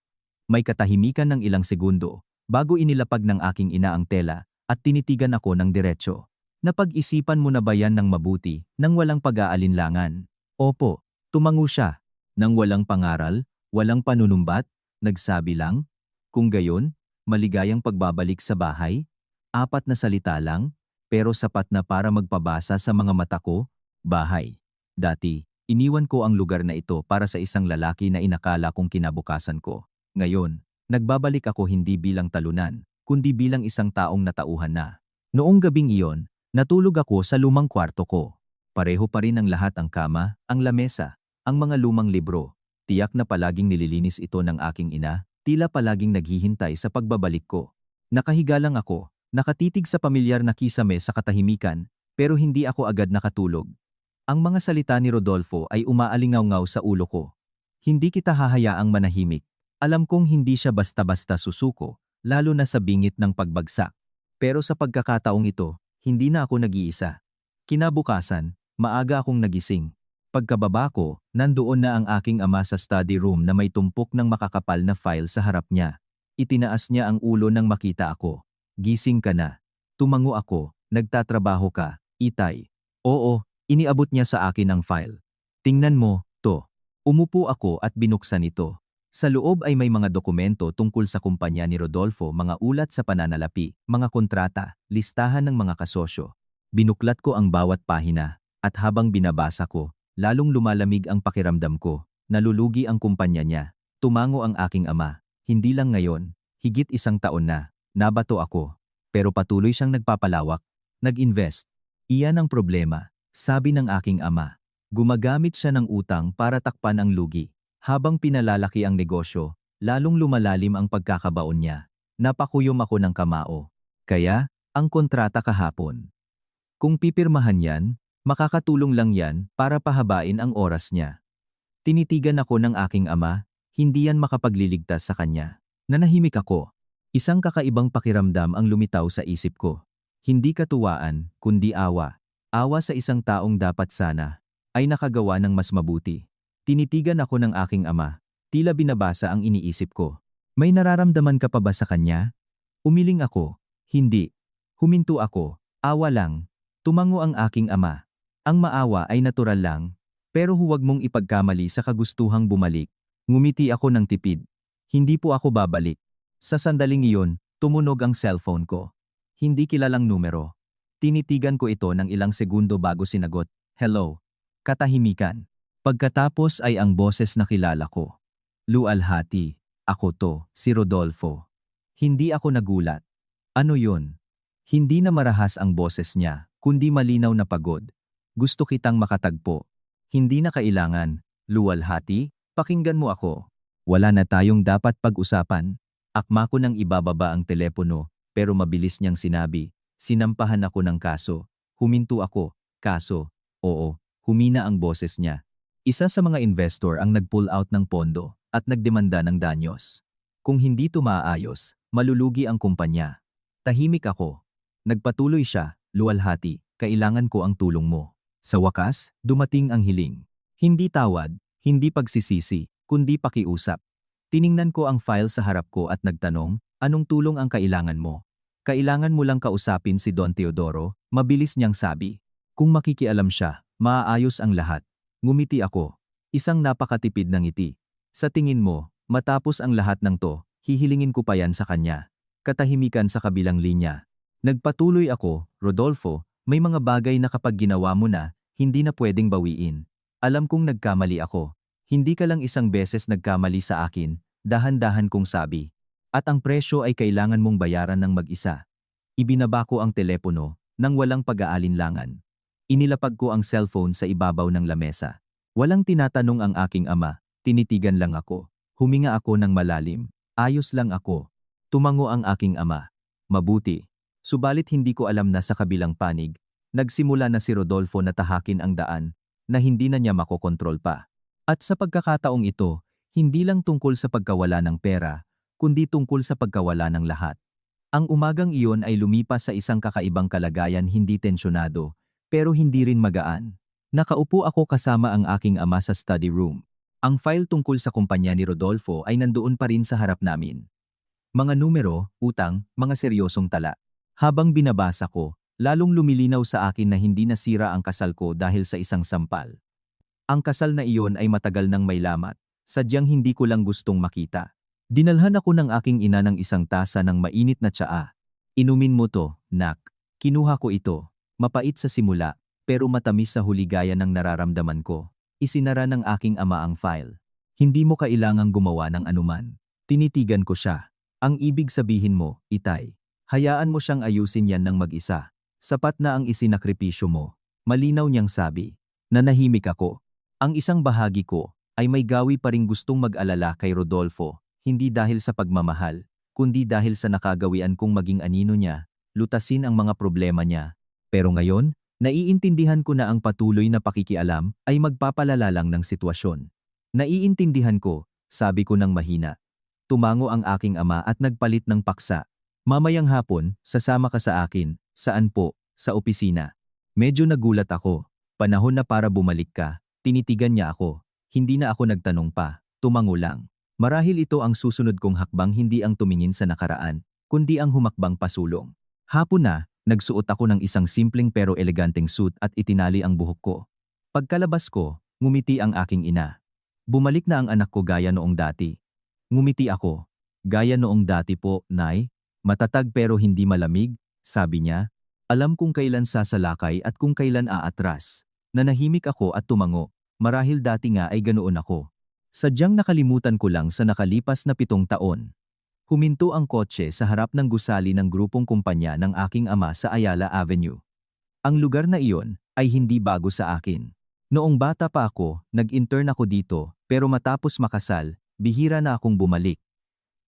May katahimikan ng ilang segundo, bago inilapag ng aking ina ang tela, at tinitigan ako ng diretso. Napag-isipan mo na ba yan ng mabuti, nang walang pag-aalinlangan? Opo, tumango siya. Nang walang pangaral, walang panunumbat, nagsabi lang. Kung gayon, maligayang pagbabalik sa bahay? 4 na salita lang, pero sapat na para magpabasa sa mga mata ko. Bahay. Dati, iniwan ko ang lugar na ito para sa isang lalaki na inakala kong kinabukasan ko. Ngayon, nagbabalik ako hindi bilang talunan, kundi bilang isang taong natauhan na. Noong gabing iyon, natulog ako sa lumang kwarto ko. Pareho pa rin ang lahat, ang kama, ang lamesa, ang mga lumang libro. Tiyak na palaging nililinis ito ng aking ina, tila palaging naghihintay sa pagbabalik ko. Nakahiga lang ako, nakatitig sa pamilyar na kisame sa katahimikan, pero hindi ako agad nakatulog. Ang mga salita ni Rodolfo ay umaalingaw-ngaw sa ulo ko. Hindi kita hahayaang manahimik. Alam kong hindi siya basta-basta susuko, lalo na sa bingit ng pagbagsak. Pero sa pagkakataong ito, hindi na ako nag-iisa. Kinabukasan, maaga akong nagising. Pagkababa ko, nandoon na ang aking ama sa study room na may tumpok ng makakapal na file sa harap niya. Itinaas niya ang ulo nang makita ako. Gising ka na. Tumango ako, nagtatrabaho ka, Itay. Oo, iniabot niya sa akin ang file. Tingnan mo, to. Umupo ako at binuksan ito. Sa loob ay may mga dokumento tungkol sa kumpanya ni Rodolfo, mga ulat sa pananalapi, mga kontrata, listahan ng mga kasosyo. Binuklat ko ang bawat pahina. At habang binabasa ko, lalong lumalamig ang pakiramdam ko. Nalulugi ang kumpanya niya. Tumango ang aking ama. Hindi lang ngayon, higit 1 taon na. Nabato ako. Pero patuloy siyang nagpapalawak. Nag-invest. Iyan ang problema, sabi ng aking ama. Gumagamit siya ng utang para takpan ang lugi. Habang pinalalaki ang negosyo, lalong lumalalim ang pagkakabaon niya. Napakuyom ako ng kamao. Kaya, ang kontrata kahapon. Kung pipirmahan yan, makakatulong lang yan para pahabain ang oras niya. Tinitigan ako ng aking ama, hindi yan makapagliligtas sa kanya. Nanahimik ako. Isang kakaibang pakiramdam ang lumitaw sa isip ko. Hindi katuwaan, kundi awa. Awa sa isang taong dapat sana ay nakagawa ng mas mabuti. Tinitigan ako ng aking ama, tila binabasa ang iniisip ko. May nararamdaman ka pa ba sa kanya? Umiling ako. Hindi. Huminto ako. Awa lang. Tumango ang aking ama. Ang maawa ay natural lang. Pero huwag mong ipagkamali sa kagustuhang bumalik. Ngumiti ako ng tipid. Hindi po ako babalik. Sa sandaling iyon, tumunog ang cellphone ko. Hindi kilalang numero. Tinitigan ko ito ng ilang segundo bago sinagot. Hello. Katahimikan. Pagkatapos ay ang boses na kilala ko. Lualhati. Ako to, si Rodolfo. Hindi ako nagulat. Ano yun? Hindi na marahas ang boses niya, kundi malinaw na pagod. Gusto kitang makatagpo. Hindi na kailangan. Luwalhati, pakinggan mo ako. Wala na tayong dapat pag-usapan. Akma ko nang ibababa ang telepono, pero mabilis niyang sinabi, sinampahan ako ng kaso. Huminto ako, kaso, oo, humina ang boses niya. Isa sa mga investor ang nag-pull out ng pondo at nagdemanda ng danyos. Kung hindi tumaayos, malulugi ang kumpanya. Tahimik ako. Nagpatuloy siya, luwalhati, kailangan ko ang tulong mo. Sa wakas, dumating ang hiling. Hindi tawad, hindi pagsisisi, kundi pakiusap. Tiningnan ko ang file sa harap ko at nagtanong, anong tulong ang kailangan mo? Kailangan mo lang kausapin si Don Teodoro, mabilis niyang sabi. Kung makikialam siya, maaayos ang lahat. Ngumiti ako. Isang napakatipid ng ngiti. Sa tingin mo, matapos ang lahat ng to, hihilingin ko pa yan sa kanya. Katahimikan sa kabilang linya. Nagpatuloy ako, Rodolfo, may mga bagay na kapag ginawa mo na, hindi na pwedeng bawiin. Alam kong nagkamali ako. Hindi ka lang isang beses nagkamali sa akin, dahan-dahan kong sabi. At ang presyo ay kailangan mong bayaran ng mag-isa. Ibinaba ko ang telepono, nang walang pag-aalinlangan. Inilapag ko ang cellphone sa ibabaw ng lamesa. Walang tinatanong ang aking ama, tinitigan lang ako. Huminga ako ng malalim. Ayos lang ako. Tumango ang aking ama. Mabuti. Subalit hindi ko alam na sa kabilang panig, nagsimula na si Rodolfo na tahakin ang daan, na hindi na niya makokontrol pa. At sa pagkakataong ito, hindi lang tungkol sa pagkawala ng pera, kundi tungkol sa pagkawala ng lahat. Ang umagang iyon ay lumipas sa isang kakaibang kalagayan, hindi tensyonado, pero hindi rin magaan. Nakaupo ako kasama ang aking ama sa study room. Ang file tungkol sa kumpanya ni Rodolfo ay nandoon pa rin sa harap namin. Mga numero, utang, mga seryosong tala. Habang binabasa ko, lalong lumilinaw sa akin na hindi nasira ang kasal ko dahil sa isang sampal. Ang kasal na iyon ay matagal nang may lamat, sadyang hindi ko lang gustong makita. Dinalhan ako ng aking ina ng isang tasa ng mainit na tsaa. Inumin mo to, nak. Kinuha ko ito. Mapait sa simula, pero matamis sa huli gaya ng nararamdaman ko. Isinara ng aking ama ang file. Hindi mo kailangang gumawa ng anuman. Tinitigan ko siya. Ang ibig sabihin mo, Itay. Hayaan mo siyang ayusin yan ng mag-isa. Sapat na ang isinakripisyo mo. Malinaw niyang sabi. Nanahimik ako. Ang isang bahagi ko ay may gawi pa ring gustong mag-alala kay Rodolfo, hindi dahil sa pagmamahal, kundi dahil sa nakagawian kong maging anino niya, lutasin ang mga problema niya. Pero ngayon, naiintindihan ko na ang patuloy na pakikialam ay magpapalala lang ng sitwasyon. Naiintindihan ko, sabi ko ng mahina. Tumango ang aking ama at nagpalit ng paksa. Mamayang hapon, sasama ka sa akin. Saan po? Sa opisina. Medyo nagulat ako. Panahon na para bumalik ka. Tinitigan niya ako. Hindi na ako nagtanong pa. Tumango lang. Marahil ito ang susunod kong hakbang, hindi ang tumingin sa nakaraan, kundi ang humakbang pasulong. Hapon na, nagsuot ako ng isang simpleng pero eleganteng suit at itinali ang buhok ko. Pagkalabas ko, ngumiti ang aking ina. Bumalik na ang anak ko gaya noong dati. Ngumiti ako. Gaya noong dati po, Nay. Matatag pero hindi malamig, sabi niya. Alam kung kailan sasalakay at kung kailan aatras. Nanahimik ako at tumango, marahil dati nga ay ganoon ako. Sadyang nakalimutan ko lang sa nakalipas na 7 taon. Huminto ang kotse sa harap ng gusali ng grupong kumpanya ng aking ama sa Ayala Avenue. Ang lugar na iyon ay hindi bago sa akin. Noong bata pa ako, nag-intern ako dito, pero matapos makasal, bihira na akong bumalik.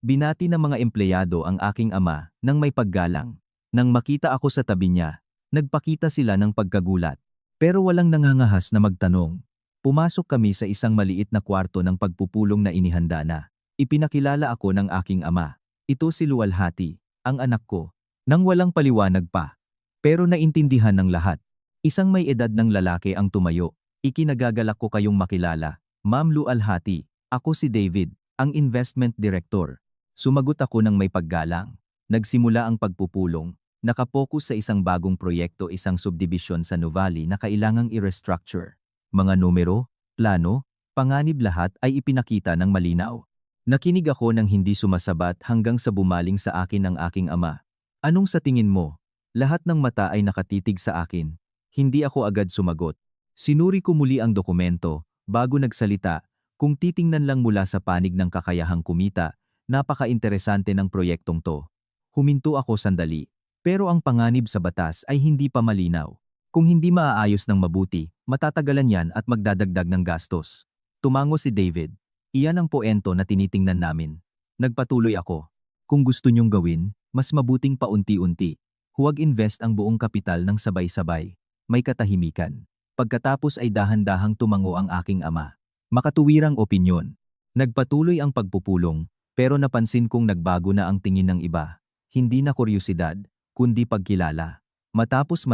Binati ng mga empleyado ang aking ama nang may paggalang. Nang makita ako sa tabi niya, nagpakita sila ng pagkagulat. Pero walang nangangahas na magtanong. Pumasok kami sa isang maliit na kwarto ng pagpupulong na inihanda na. Ipinakilala ako ng aking ama. Ito si Luwalhati, ang anak ko. Nang walang paliwanag pa. Pero naintindihan ng lahat. Isang may edad ng lalaki ang tumayo. Ikinagagalak ko kayong makilala. Ma'am Luwalhati, ako si David, ang investment director. Sumagot ako ng may paggalang. Nagsimula ang pagpupulong. Nakapokus sa isang bagong proyekto, isang subdivision sa Nuvali na kailangang i-restructure. Mga numero, plano, panganib, lahat ay ipinakita ng malinaw. Nakinig ako ng hindi sumasabat hanggang sa bumaling sa akin ang aking ama. Anong sa tingin mo? Lahat ng mata ay nakatitig sa akin. Hindi ako agad sumagot. Sinuri ko muli ang dokumento, bago nagsalita, kung titingnan lang mula sa panig ng kakayahang kumita, napaka-interesante ng proyektong to. Huminto ako sandali. Pero ang panganib sa batas ay hindi pa malinaw. Kung hindi maaayos ng mabuti, matatagalan yan at magdadagdag ng gastos. Tumango si David. Iyan ang poento na tinitingnan namin. Nagpatuloy ako. Kung gusto niyong gawin, mas mabuting paunti-unti. Huwag invest ang buong kapital ng sabay-sabay. May katahimikan. Pagkatapos ay dahan-dahang tumango ang aking ama. Makatuwirang opinyon. Nagpatuloy ang pagpupulong, pero napansin kong nagbago na ang tingin ng iba. Hindi na kuryosidad, kundi pagkilala. Matapos,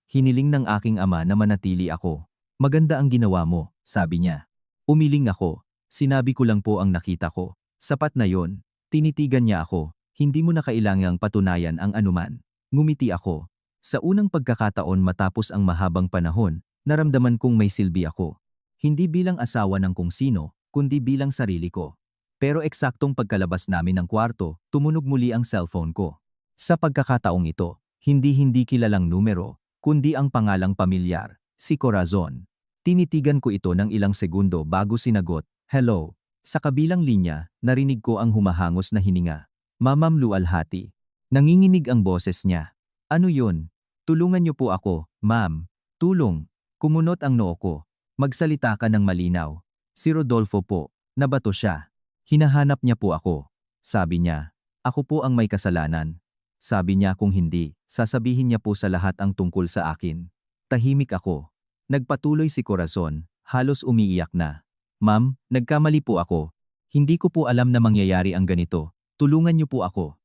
hiniling ng aking ama na manatili ako. Maganda ang ginawa mo, sabi niya. Umiling ako. Sinabi ko lang po ang nakita ko. Sapat na yon. Tinitigan niya ako. Hindi mo na kailangang patunayan ang anuman. Ngumiti ako. Sa unang pagkakataon matapos ang mahabang panahon, naramdaman kong may silbi ako. Hindi bilang asawa ng kung sino, kundi bilang sarili ko. Pero eksaktong pagkalabas namin ng kwarto, tumunog muli ang cellphone ko. Sa pagkakataong ito, hindi kilalang numero, kundi ang pangalang pamilyar, si Corazon. Tinitigan ko ito ng ilang segundo bago sinagot, "Hello." Sa kabilang linya, narinig ko ang humahangos na hininga. Ma'am Luwalhati. Nanginginig ang boses niya. Ano yun? Tulungan niyo po ako, ma'am. Tulong. Kumunot ang noo ko. Magsalita ka ng malinaw. Si Rodolfo po. Nabato siya. Hinahanap niya po ako. Sabi niya. Ako po ang may kasalanan. Sabi niya kung hindi, sasabihin niya po sa lahat ang tungkol sa akin. Tahimik ako. Nagpatuloy si Corazon, halos umiiyak na. Ma'am, nagkamali po ako. Hindi ko po alam na mangyayari ang ganito. Tulungan niyo po ako.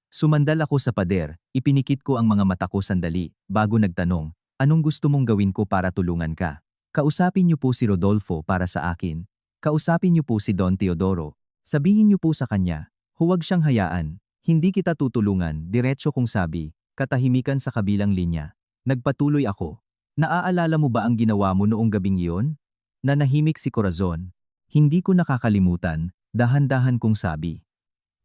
Sumandal ako sa pader, ipinikit ko ang mga mata ko sandali, bago nagtanong, anong gusto mong gawin ko para tulungan ka? Kausapin niyo po si Rodolfo para sa akin. Kausapin niyo po si Don Teodoro. Sabihin niyo po sa kanya, huwag siyang hayaan. Hindi kita tutulungan, diretso kong sabi, katahimikan sa kabilang linya. Nagpatuloy ako. Naaalala mo ba ang ginawa mo noong gabing iyon? Nanahimik si Corazon. Hindi ko nakakalimutan, dahan-dahan kong sabi.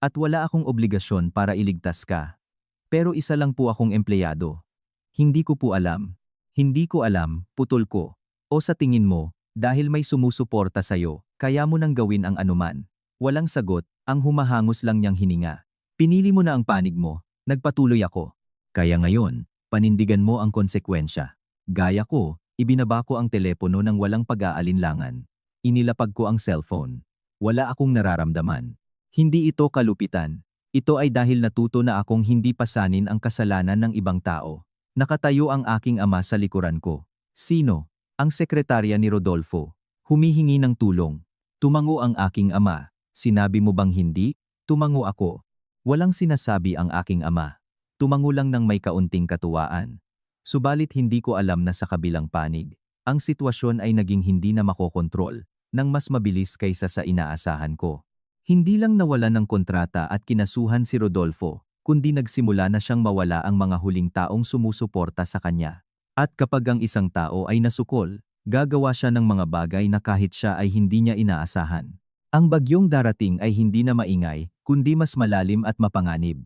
At wala akong obligasyon para iligtas ka. Pero isa lang po akong empleyado. Hindi ko po alam. Hindi ko alam, putol ko. O sa tingin mo, dahil may sumusuporta sa'yo, kaya mo nang gawin ang anuman. Walang sagot, ang humahangos lang niyang hininga. Pinili mo na ang panig mo, nagpatuloy ako. Kaya ngayon, panindigan mo ang konsekwensya. Gaya ko, ibinaba ko ang telepono ng walang pag-aalinlangan. Inilapag ko ang cellphone. Wala akong nararamdaman. Hindi ito kalupitan. Ito ay dahil natuto na akong hindi pasanin ang kasalanan ng ibang tao. Nakatayo ang aking ama sa likuran ko. Sino? Ang sekretarya ni Rodolfo. Humihingi ng tulong. Tumango ang aking ama. Sinabi mo bang hindi? Tumango ako. Walang sinasabi ang aking ama. Tumango lang ng may kaunting katuwaan. Subalit hindi ko alam na sa kabilang panig, ang sitwasyon ay naging hindi na makokontrol, nang mas mabilis kaysa sa inaasahan ko. Hindi lang nawalan ng kontrata at kinasuhan si Rodolfo, kundi nagsimula na siyang mawala ang mga huling taong sumusuporta sa kanya. At kapag ang isang tao ay nasukol, gagawa siya ng mga bagay na kahit siya ay hindi niya inaasahan. Ang bagyong darating ay hindi na maingay, kundi mas malalim at mapanganib.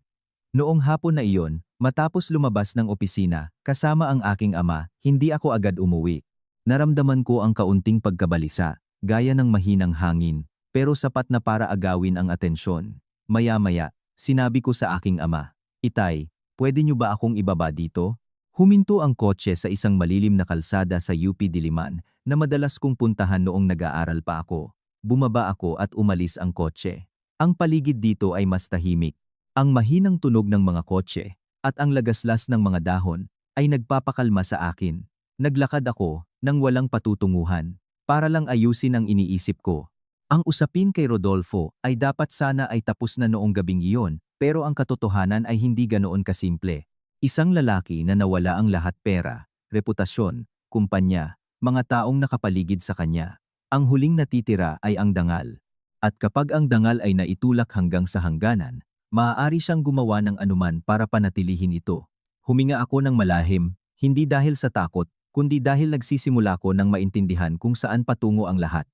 Noong hapon na iyon, matapos lumabas ng opisina, kasama ang aking ama, hindi ako agad umuwi. Naramdaman ko ang kaunting pagkabalisa, gaya ng mahinang hangin, pero sapat na para agawin ang atensyon. Maya-maya, sinabi ko sa aking ama, "Itay, pwede niyo ba akong ibaba dito?" Huminto ang kotse sa isang malilim na kalsada sa UP Diliman na madalas kong puntahan noong nag-aaral pa ako. Bumaba ako at umalis ang kotse. Ang paligid dito ay mas tahimik. Ang mahinang tunog ng mga kotse at ang lagaslas ng mga dahon ay nagpapakalma sa akin. Naglakad ako nang walang patutunguhan para lang ayusin ang iniisip ko. Ang usapin kay Rodolfo ay dapat sana ay tapos na noong gabing iyon, pero ang katotohanan ay hindi ganoon kasimple. Isang lalaki na nawala ang lahat, pera, reputasyon, kumpanya, mga taong nakapaligid sa kanya. Ang huling natitira ay ang dangal. At kapag ang dangal ay naitulak hanggang sa hangganan, maaari siyang gumawa ng anuman para panatilihin ito. Huminga ako ng malahim, hindi dahil sa takot, kundi dahil nagsisimula ko ng maintindihan kung saan patungo ang lahat.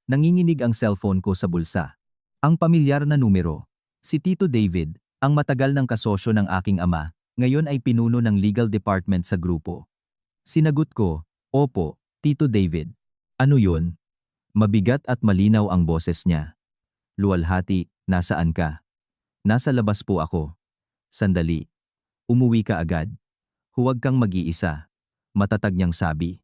Nanginginig ang cellphone ko sa bulsa. Ang pamilyar na numero. Si Tito David, ang matagal ng kasosyo ng aking ama, ngayon ay pinuno ng legal department sa grupo. Sinagot ko, "Opo, Tito David." "Ano yun?" Mabigat at malinaw ang boses niya. "Luwalhati, nasaan ka?" "Nasa labas po ako." "Sandali. Umuwi ka agad. Huwag kang mag-iisa." Matatag niyang sabi.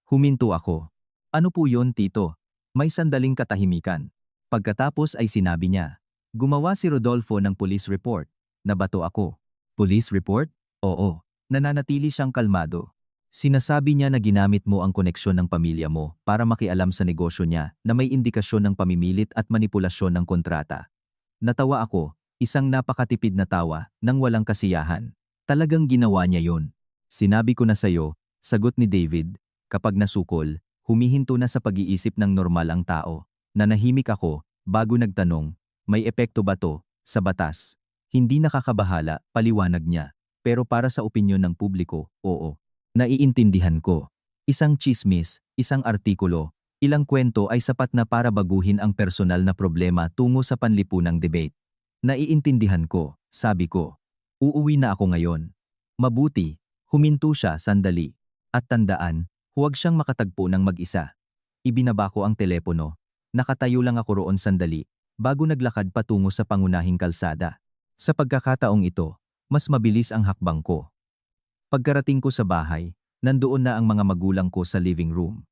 Huminto ako. "Ano po yon, Tito?" May sandaling katahimikan. Pagkatapos ay sinabi niya, "Gumawa si Rodolfo ng police report." Nabato ako. "Police report?" "Oo." Nananatili siyang kalmado. "Sinasabi niya na ginamit mo ang koneksyon ng pamilya mo para makialam sa negosyo niya na may indikasyon ng pamimilit at manipulasyon ng kontrata." Natawa ako, isang napakatipid na tawa, nang walang kasiyahan. "Talagang ginawa niya yon." "Sinabi ko na sayo," sagot ni David, "kapag nasukol, humihinto na sa pag-iisip ng normal ang tao." Nanahimik ako, bago nagtanong, "May epekto ba to sa batas?" "Hindi nakakabahala," paliwanag niya. "Pero para sa opinyon ng publiko, oo." Naiintindihan ko. Isang tsismis, isang artikulo, ilang kwento ay sapat na para baguhin ang personal na problema tungo sa panlipunang debate. "Naiintindihan ko," sabi ko. "Uuwi na ako ngayon." "Mabuti." Huminto siya sandali. "At tandaan, huwag siyang makatagpo ng mag-isa." Ibinaba ko ang telepono. Nakatayo lang ako roon sandali, bago naglakad patungo sa pangunahing kalsada. Sa pagkakataong ito, mas mabilis ang hakbang ko. Pagkarating ko sa bahay, nandoon na ang mga magulang ko sa living room.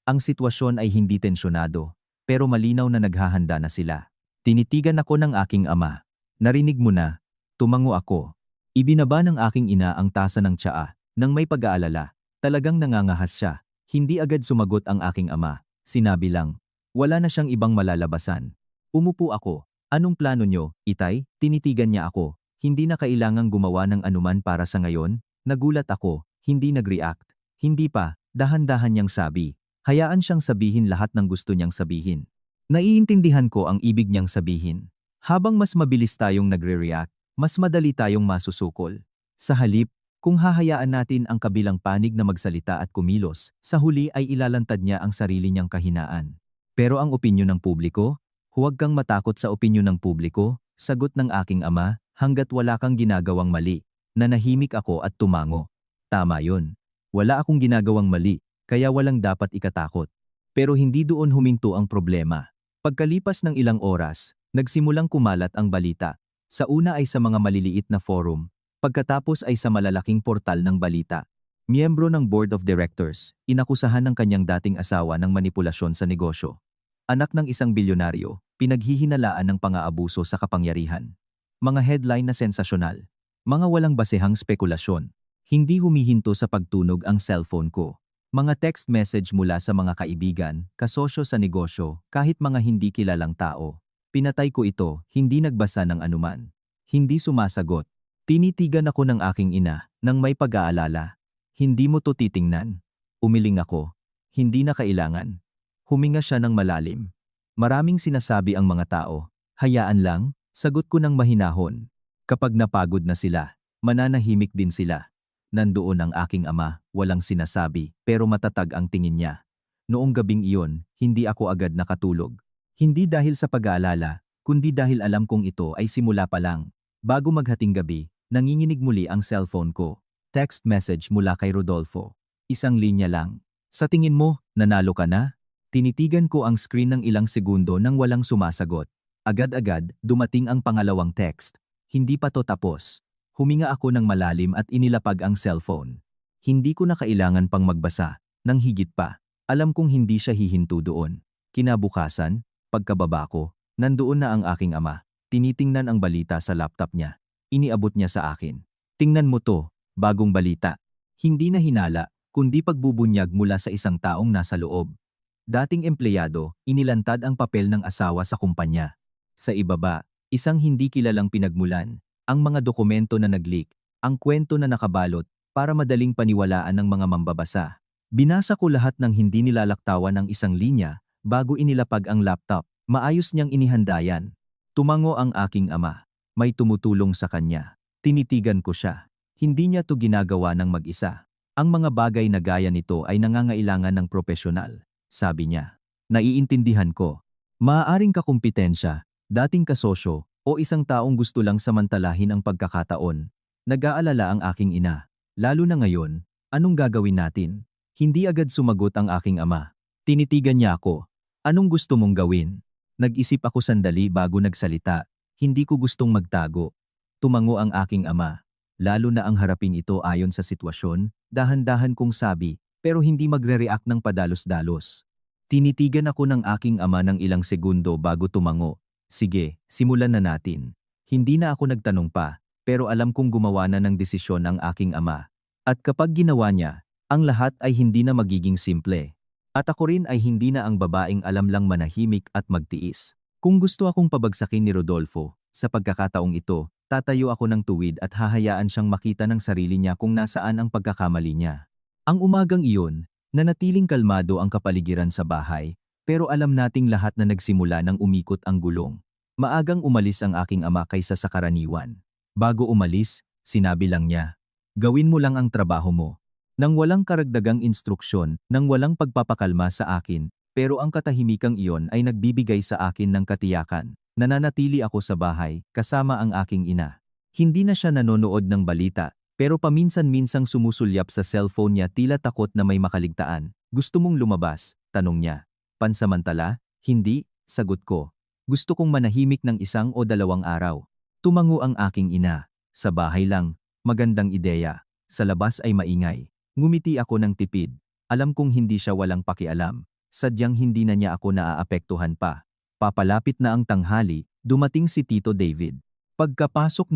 Ang sitwasyon ay hindi tensyonado, pero malinaw na naghahanda na sila. Tinitigan ako ng aking ama. "Narinig mo na?" Tumango ako. Ibinaba ng aking ina ang tasa ng tsaa, nang may pag-aalala. Talagang nangangahas siya. Hindi agad sumagot ang aking ama. Sinabi lang, wala na siyang ibang malalabasan. Umupo ako. "Anong plano nyo, Itay?" Tinitigan niya ako. "Hindi na kailangang gumawa ng anuman para sa ngayon." Nagulat ako, hindi nag-react. "Hindi pa," dahan-dahan niyang sabi. "Hayaan siyang sabihin lahat ng gusto niyang sabihin." Naiintindihan ko ang ibig niyang sabihin. Habang mas mabilis tayong nagre-react, mas madali tayong masusukol. Sa halip, kung hahayaan natin ang kabilang panig na magsalita at kumilos, sa huli ay ilalantad niya ang sarili niyang kahinaan. "Pero ang opinyon ng publiko?" "Huwag kang matakot sa opinyon ng publiko," sagot ng aking ama, "hanggat wala kang ginagawang mali." Nanahimik ako at tumango. Tama yun. Wala akong ginagawang mali, kaya walang dapat ikatakot. Pero hindi doon huminto ang problema. Pagkalipas ng ilang oras, nagsimulang kumalat ang balita. Sa una ay sa mga maliliit na forum, pagkatapos ay sa malalaking portal ng balita. Miyembro ng Board of Directors, inakusahan ng kanyang dating asawa ng manipulasyon sa negosyo. Anak ng isang bilyonaryo, pinaghihinalaan ng pang-aabuso sa kapangyarihan. Mga headline na sensasyonal. Mga walang basehang spekulasyon. Hindi humihinto sa pagtunog ang cellphone ko. Mga text message mula sa mga kaibigan, kasosyo sa negosyo, kahit mga hindi kilalang tao. Pinatay ko ito, hindi nagbasa ng anuman. Hindi sumasagot. Tinitigan ako ng aking ina, nang may pag-aalala. "Hindi mo to titingnan." Umiling ako. "Hindi na kailangan." Huminga siya ng malalim. "Maraming sinasabi ang mga tao. Hayaan lang," sagot ko ng mahinahon. Kapag napagod na sila, mananahimik din sila. Nandoon ang aking ama, walang sinasabi, pero matatag ang tingin niya. Noong gabing iyon, hindi ako agad nakatulog. Hindi dahil sa pag-aalala, kundi dahil alam kong ito ay simula pa lang. Bago maghating gabi, nanginginig muli ang cellphone ko. Text message mula kay Rodolfo. Isang linya lang. Sa tingin mo, nanalo ka na? Tinitigan ko ang screen ng ilang segundo nang walang sumasagot. Agad-agad, dumating ang pangalawang text. Hindi pa to tapos. Huminga ako ng malalim at inilapag ang cellphone. Hindi ko na kailangan pang magbasa. Nang higit pa, alam kong hindi siya hihinto doon. Kinabukasan, pagkababa ko, nandoon na ang aking ama. Tinitingnan ang balita sa laptop niya. Iniabot niya sa akin. Tingnan mo to, bagong balita. Hindi na hinala, kundi pagbubunyag mula sa isang taong nasa loob. Dating empleyado, inilantad ang papel ng asawa sa kumpanya. Sa ibaba, isang hindi kilalang pinagmulan, ang mga dokumento na nag-leak, ang kwento na nakabalot para madaling paniwalaan ng mga mambabasa. Binasa ko lahat ng hindi nilalaktawan ng isang linya bago inilapag ang laptop. Maayos niyang inihandayan. Tumango ang aking ama. May tumutulong sa kanya. Tinitigan ko siya. Hindi niya to ginagawa ng mag-isa. Ang mga bagay na gaya nito ay nangangailangan ng profesional. Sabi niya. Naiintindihan ko. Maaaring kakumpetensya, dating kasosyo, o isang taong gusto lang samantalahin ang pagkakataon. Nag-aalala ang aking ina. Lalo na ngayon, anong gagawin natin? Hindi agad sumagot ang aking ama. Tinitigan niya ako. Anong gusto mong gawin? Nag-isip ako sandali bago nagsalita. Hindi ko gustong magtago. Tumango ang aking ama. Lalo na ang harapin ito ayon sa sitwasyon, dahan-dahan kong sabi, pero hindi magre-react ng padalos-dalos. Tinitigan ako ng aking ama ng ilang segundo bago tumango. Sige, simulan na natin. Hindi na ako nagtanong pa, pero alam kong gumawa na ng desisyon ang aking ama. At kapag ginawa niya, ang lahat ay hindi na magiging simple. At ako rin ay hindi na ang babaeng alam lang manahimik at magtiis. Kung gusto akong pabagsakin ni Rodolfo, sa pagkakataong ito, tatayo ako ng tuwid at hahayaan siyang makita ng sarili niya kung nasaan ang pagkakamali niya. Ang umagang iyon, nanatiling kalmado ang kapaligiran sa bahay, pero alam nating lahat na nagsimula nang umikot ang gulong. Maagang umalis ang aking ama kaysa sa karaniwan. Bago umalis, sinabi lang niya, "Gawin mo lang ang trabaho mo." Nang walang karagdagang instruksyon, nang walang pagpapakalma sa akin, pero ang katahimikang iyon ay nagbibigay sa akin ng katiyakan. Nananatili ako sa bahay, kasama ang aking ina. Hindi na siya nanonood ng balita, pero paminsan-minsang sumusulyap sa cellphone niya tila takot na may makaligtaan. Gusto mong lumabas? Tanong niya. Pansamantala, hindi, sagot ko. Gusto kong manahimik ng 1 o 2 araw. Tumango ang aking ina. Sa bahay lang, magandang ideya. Sa labas ay maingay. Ngumiti ako ng tipid. Alam kong hindi siya walang pakialam. Sadyang hindi na niya ako naaapektuhan pa. Papalapit na ang tanghali, dumating si Tito David. Pagkapasok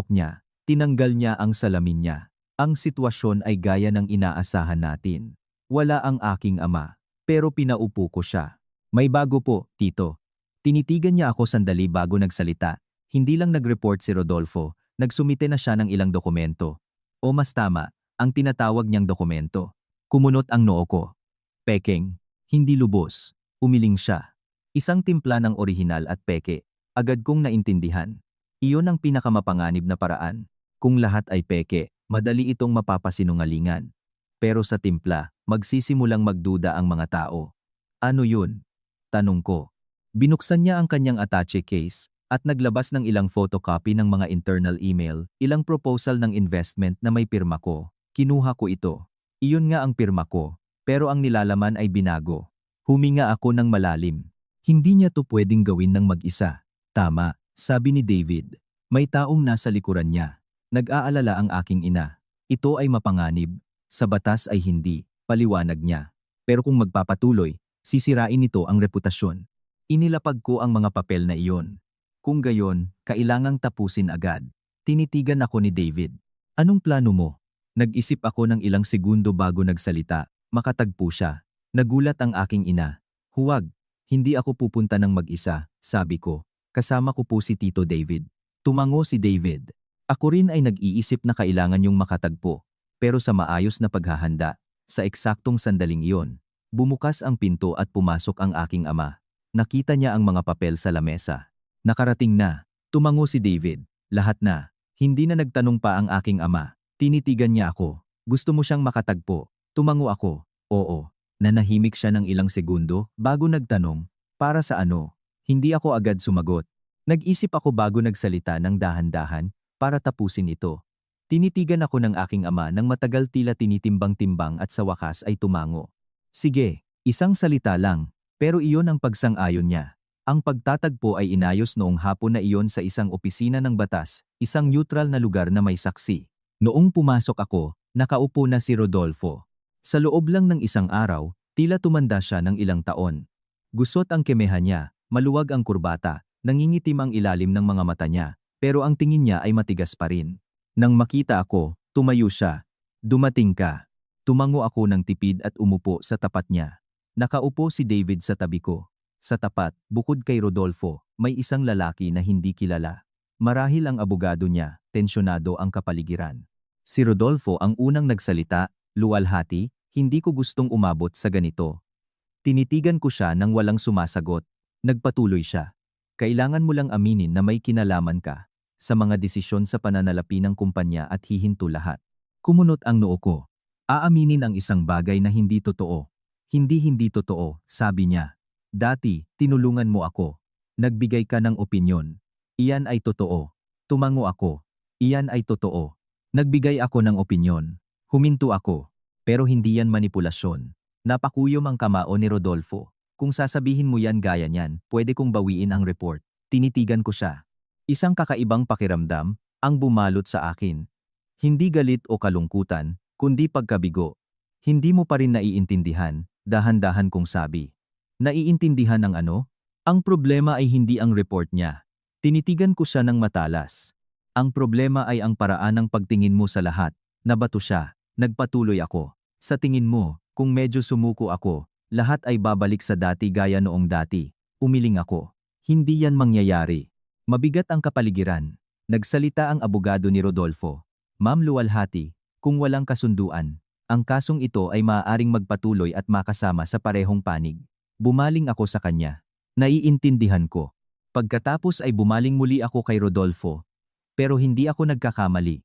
niya, tinanggal niya ang salamin niya. Ang sitwasyon ay gaya ng inaasahan natin. Wala ang aking ama, pero pinaupo ko siya. May bago po, Tito. Tinitigan niya ako sandali bago nagsalita. Hindi lang nag-report si Rodolfo, nagsumite na siya ng ilang dokumento. O mas tama, ang tinatawag niyang dokumento. Kumunot ang noo ko. Pekeng, hindi lubos. Umiling siya. Isang timpla ng orihinal at peke. Agad kong naintindihan. Iyon ang pinakamapanganib na paraan. Kung lahat ay peke, madali itong mapapasinungalingan. Pero sa timpla, magsisimulang magduda ang mga tao. Ano yun? Tanong ko. Binuksan niya ang kanyang attache case at naglabas ng ilang photocopy ng mga internal email, ilang proposal ng investment na may pirma ko. Kinuha ko ito. Iyon nga ang pirma ko, pero ang nilalaman ay binago. Huminga ako ng malalim. Hindi niya to pwedeng gawin ng mag-isa. Tama, sabi ni David. May taong nasa likuran niya. Nag-aalala ang aking ina. Ito ay mapanganib. Sa batas ay hindi, paliwanag niya. Pero kung magpapatuloy, sisirain nito ang reputasyon. Inilapag ko ang mga papel na iyon. Kung gayon, kailangang tapusin agad. Tinitigan ako ni David. Anong plano mo? Nag-isip ako ng ilang segundo bago nagsalita. Makatagpo siya. Nagulat ang aking ina. Huwag. Hindi ako pupunta ng mag-isa, sabi ko. Kasama ko po si Tito David. Tumango si David. Ako rin ay nag-iisip na kailangan yung makatagpo. Pero sa maayos na paghahanda, sa eksaktong sandaling iyon, bumukas ang pinto at pumasok ang aking ama. Nakita niya ang mga papel sa lamesa. Nakarating na. Tumango si David. Lahat na. Hindi na nagtanong pa ang aking ama. Tinitigan niya ako. Gusto mo siyang makatagpo? Tumango ako. Oo. Nanahimik siya ng ilang segundo bago nagtanong, para sa ano? Hindi ako agad sumagot. Nag-isip ako bago nagsalita ng dahan-dahan para tapusin ito. Tinitigan ako ng aking ama ng matagal tila tinitimbang-timbang at sa wakas ay tumango. Sige, isang salita lang, pero iyon ang pagsang-ayon niya. Ang pagtatagpo ay inayos noong hapon na iyon sa isang opisina ng batas, isang neutral na lugar na may saksi. Noong pumasok ako, nakaupo na si Rodolfo. Sa loob lang ng isang araw, tila tumanda siya ng ilang taon. Gusot ang kemeha niya, maluwag ang kurbata, nangingitim ang ilalim ng mga mata niya, pero ang tingin niya ay matigas pa rin. Nang makita ako, tumayo siya. Dumating ka. Tumango ako ng tipid at umupo sa tapat niya. Nakaupo si David sa tabi ko. Sa tapat, bukod kay Rodolfo, may isang lalaki na hindi kilala. Marahil ang abogado niya, tensyonado ang kapaligiran. Si Rodolfo ang unang nagsalita, luwalhati, hindi ko gustong umabot sa ganito. Tinitigan ko siya nang walang sumasagot. Nagpatuloy siya. Kailangan mo lang aminin na may kinalaman ka sa mga desisyon sa pananalapi ng kumpanya at hihinto lahat. Kumunot ang noo ko. Aaminin ang isang bagay na hindi totoo. Hindi totoo, sabi niya. Dati, tinulungan mo ako. Nagbigay ka ng opinyon. Iyan ay totoo. Tumango ako. Iyan ay totoo. Nagbigay ako ng opinyon. Huminto ako. Pero hindi yan manipulasyon. Napakuyom ang kamao ni Rodolfo. Kung sasabihin mo yan gaya niyan, pwede kong bawiin ang report. Tinitigan ko siya. Isang kakaibang pakiramdam ang bumalot sa akin. Hindi galit o kalungkutan, kundi pagkabigo. Hindi mo pa rin naiintindihan, dahan-dahan kong sabi. Naiintindihan ang ano? Ang problema ay hindi ang report niya. Tinitigan ko siya ng matalas. Ang problema ay ang paraan ng pagtingin mo sa lahat. Nabato siya. Nagpatuloy ako. Sa tingin mo, kung medyo sumuko ako, lahat ay babalik sa dati gaya noong dati. Umiling ako. Hindi yan mangyayari. Mabigat ang kapaligiran. Nagsalita ang abogado ni Rodolfo. Ma'am luwalhati, kung walang kasunduan, ang kasong ito ay maaaring magpatuloy at makasama sa parehong panig. Bumaling ako sa kanya. Naiintindihan ko. Pagkatapos ay bumaling muli ako kay Rodolfo. Pero hindi ako nagkakamali.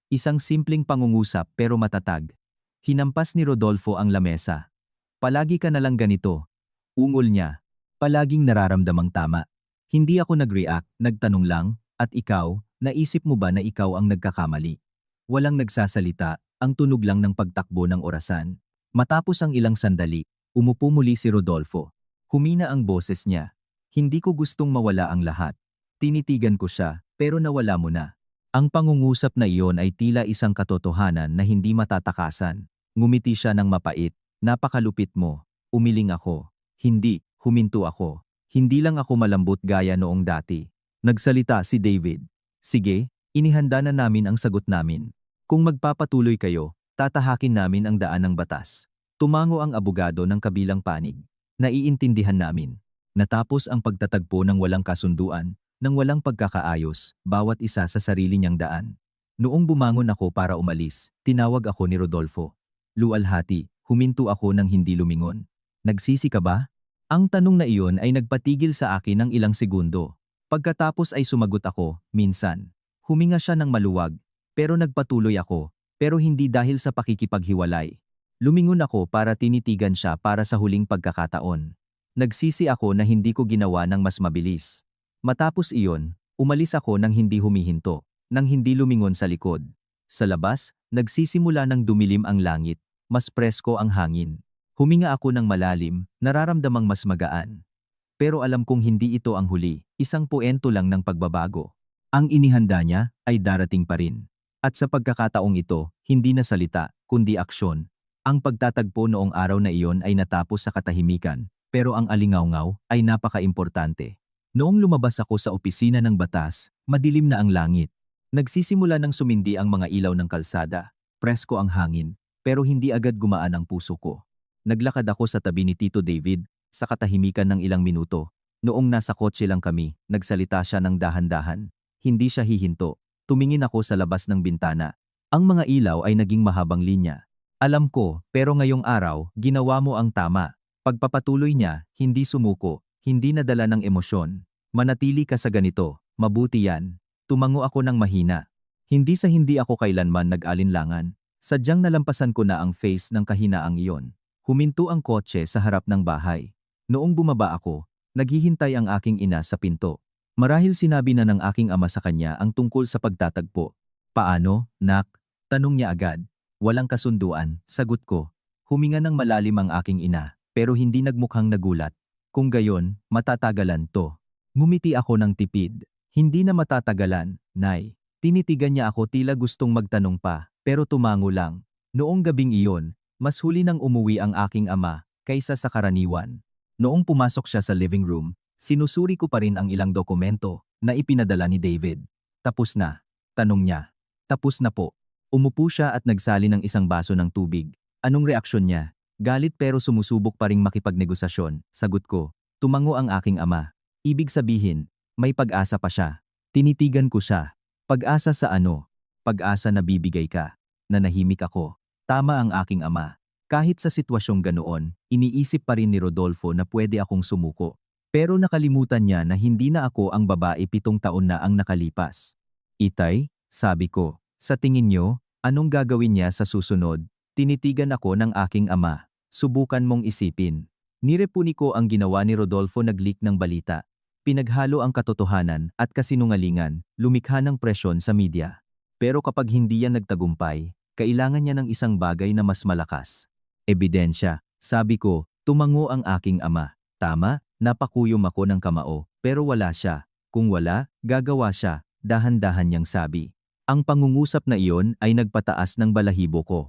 Isang simpleng pangungusap pero matatag. Hinampas ni Rodolfo ang lamesa. Palagi ka na lang ganito. Ungol niya. Palaging nararamdamang tama. Hindi ako nag-react, nagtanong lang, at ikaw, naisip mo ba na ikaw ang nagkakamali? Walang nagsasalita, ang tunog lang ng pagtakbo ng orasan. Matapos ang ilang sandali, umupo muli si Rodolfo. Humina ang boses niya. Hindi ko gustong mawala ang lahat. Tinitigan ko siya, pero nawala mo na. Ang pangungusap na iyon ay tila isang katotohanan na hindi matatakasan. Ngumiti siya ng mapait. Napakalupit mo. Umiling ako. Hindi, huminto ako. Hindi lang ako malambot gaya noong dati. Nagsalita si David. Sige, inihanda na namin ang sagot namin. Kung magpapatuloy kayo, tatahakin namin ang daan ng batas. Tumango ang abogado ng kabilang panig. Naiintindihan namin. Natapos ang pagtatagpo ng walang kasunduan, ng walang pagkakaayos, bawat isa sa sarili niyang daan. Noong bumangon ako para umalis, tinawag ako ni Rodolfo. Luwalhati, huminto ako nang hindi lumingon. Nagsisi ka ba? Ang tanong na iyon ay nagpatigil sa akin ng ilang segundo. Pagkatapos ay sumagot ako, minsan. Huminga siya ng maluwag, pero nagpatuloy ako, pero hindi dahil sa pakikipaghiwalay. Lumingon ako para tinitigan siya para sa huling pagkakataon. Nagsisi ako na hindi ko ginawa ng mas mabilis. Matapos iyon, umalis ako nang hindi humihinto, nang hindi lumingon sa likod. Sa labas, nagsisimula ng dumilim ang langit, mas presko ang hangin. Huminga ako ng malalim, nararamdamang mas magaan. Pero alam kong hindi ito ang huli, isang puwento lang ng pagbabago. Ang inihanda niya ay darating pa rin. At sa pagkakataong ito, hindi na salita, kundi aksyon. Ang pagtatagpo noong araw na iyon ay natapos sa katahimikan, pero ang alingawngaw ay napaka-importante. Noong lumabas ako sa opisina ng batas, madilim na ang langit. Nagsisimula ng sumindi ang mga ilaw ng kalsada, presko ang hangin, pero hindi agad gumaan ang puso ko. Naglakad ako sa tabi ni Tito David, sa katahimikan ng ilang minuto. Noong nasa kotse lang kami, nagsalita siya ng dahan-dahan. Hindi siya hihinto. Tumingin ako sa labas ng bintana. Ang mga ilaw ay naging mahabang linya. Alam ko, pero ngayong araw, ginawa mo ang tama. Pagpapatuloy niya, hindi sumuko, hindi nadala ng emosyon. Manatili ka sa ganito, mabuti yan. Tumango ako ng mahina. Hindi sa hindi ako kailanman nag-alinlangan. Sadyang nalampasan ko na ang face ng kahinaang iyon. Huminto ang kotse sa harap ng bahay. Noong bumaba ako, naghihintay ang aking ina sa pinto. Marahil sinabi na ng aking ama sa kanya ang tungkol sa pagtatagpo. Paano, nak? Tanong niya agad. Walang kasunduan, sagot ko. Huminga ng malalim ang aking ina, pero hindi nagmukhang nagulat. Kung gayon, matatagalan to. Ngumiti ako ng tipid. Hindi na matatagalan, Nay. Tinitigan niya ako tila gustong magtanong pa, pero tumango lang. Noong gabing iyon, mas huli nang umuwi ang aking ama, kaysa sa karaniwan. Noong pumasok siya sa living room, sinusuri ko pa rin ang ilang dokumento na ipinadala ni David. Tapos na? Tanong niya. Tapos na po. Umupo siya at nagsali ng isang baso ng tubig. Anong reaksyon niya? Galit pero sumusubok pa ring makipagnegosasyon, sagot ko. Tumango ang aking ama. Ibig sabihin, may pag-asa pa siya. Tinitigan ko siya. Pag-asa sa ano? Pag-asa na bibigay ka. Nanahimik ako. Tama ang aking ama. Kahit sa sitwasyong ganoon, iniisip pa rin ni Rodolfo na pwede akong sumuko. Pero nakalimutan niya na hindi na ako ang babae 7 taon na ang nakalipas. Itay, sabi ko, sa tingin niyo, anong gagawin niya sa susunod? Tinitigan ako ng aking ama. Subukan mong isipin. Nirepuni ko ang ginawa ni Rodolfo nag-leak ng balita. Pinaghalo ang katotohanan at kasinungalingan, lumikha ng presyon sa media. Pero kapag hindi yan nagtagumpay, kailangan niya ng isang bagay na mas malakas. Ebidensya, sabi ko, tumango ang aking ama. Tama, napakuyom ako ng kamao, pero wala siya. Kung wala, gagawa siya, dahan-dahan niyang sabi. Ang pangungusap na iyon ay nagpataas ng balahibo ko.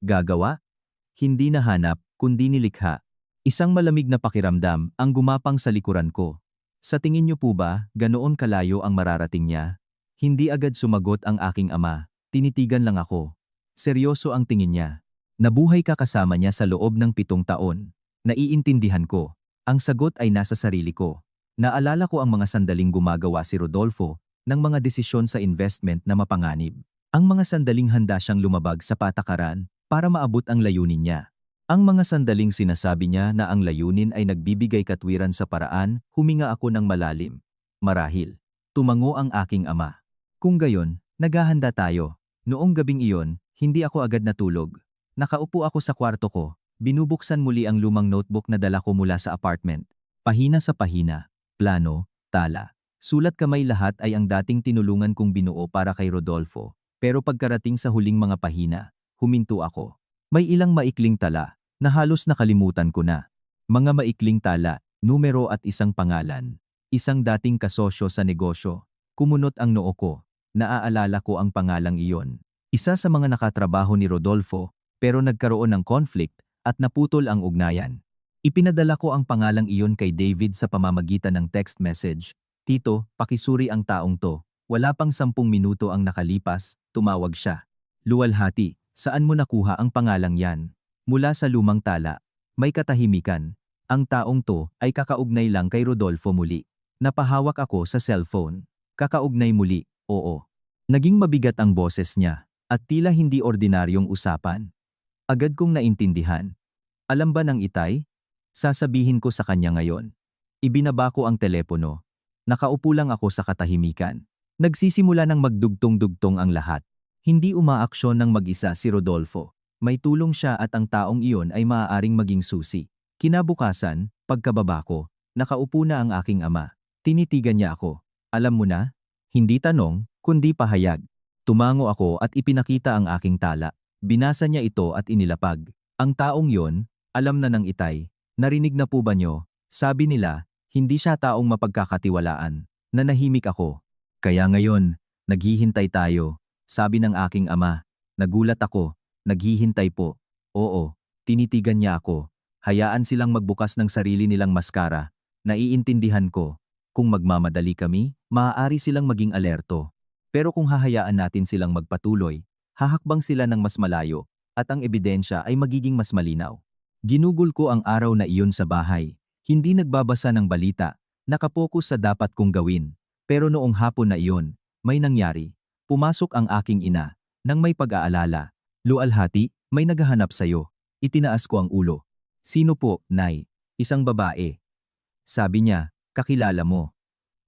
Gagawa? Hindi nahanap, kundi nilikha. Isang malamig na pakiramdam ang gumapang sa likuran ko. Sa tingin niyo po ba, ganoon kalayo ang mararating niya? Hindi agad sumagot ang aking ama. Tinitigan lang ako. Seryoso ang tingin niya. Nabuhay ka kasama niya sa loob ng 7 taon. Naiintindihan ko. Ang sagot ay nasa sarili ko. Naalala ko ang mga sandaling gumagawa si Rodolfo ng mga desisyon sa investment na mapanganib. Ang mga sandaling handa siyang lumabag sa patakaran para maabot ang layunin niya. Ang mga sandaling sinasabi niya na ang layunin ay nagbibigay katwiran sa paraan, huminga ako ng malalim. Marahil. Tumango ang aking ama. Kung gayon, naghahanda tayo. Noong gabing iyon, hindi ako agad natulog. Nakaupo ako sa kwarto ko, binubuksan muli ang lumang notebook na dala ko mula sa apartment. Pahina sa pahina, plano, tala. Sulat kamay lahat ay ang dating tinulungan kong binuo para kay Rodolfo. Pero pagkarating sa huling mga pahina, huminto ako. May ilang maikling tala na halos nakalimutan ko na. Mga maikling tala, numero at isang pangalan. Isang dating kasosyo sa negosyo. Kumunot ang noo ko. Naaalala ko ang pangalang iyon. Isa sa mga nakatrabaho ni Rodolfo, pero nagkaroon ng conflict at naputol ang ugnayan. Ipinadala ko ang pangalang iyon kay David sa pamamagitan ng text message. Tito, pakisuri ang taong to. Wala pang 10 minuto ang nakalipas, tumawag siya. Luwalhati, saan mo nakuha ang pangalang yan? Mula sa lumang tala. May katahimikan. Ang taong to ay kakaugnay lang kay Rodolfo muli. Napahawak ako sa cellphone. Kakaugnay muli, oo. Naging mabigat ang boses niya, at tila hindi ordinaryong usapan. Agad kong naintindihan. Alam ba ng itay? Sasabihin ko sa kanya ngayon. Ibinaba ko ang telepono. Nakaupo lang ako sa katahimikan. Nagsisimula ng magdugtong-dugtong ang lahat. Hindi umaaksyon ng mag-isa si Rodolfo. May tulong siya at ang taong iyon ay maaaring maging susi. Kinabukasan, pagkababa ko, nakaupo na ang aking ama. Tinitigan niya ako. Alam mo na? Hindi tanong, kundi pahayag. Tumango ako at ipinakita ang aking tala. Binasa niya ito at inilapag. Ang taong iyon, alam na ng itay. Narinig na po ba niyo? Sabi nila, hindi siya taong mapagkakatiwalaan. Nanahimik ako. Kaya ngayon, naghihintay tayo. Sabi ng aking ama. Nagulat ako. Naghihintay po. Oo, tinitigan niya ako. Hayaan silang magbukas ng sarili nilang maskara. Naiintindihan ko. Kung magmamadali kami, maaari silang maging alerto. Pero kung hahayaan natin silang magpatuloy, hahakbang sila ng mas malayo, at ang ebidensya ay magiging mas malinaw. Ginugol ko ang araw na iyon sa bahay. Hindi nagbabasa ng balita, nakapokus sa dapat kong gawin. Pero noong hapon na iyon, may nangyari. Pumasok ang aking ina, nang may pag-aalala. Lualhati, may naghahanap sa'yo. Itinaas ko ang ulo. Sino po, Nay? Isang babae. Sabi niya, kakilala mo.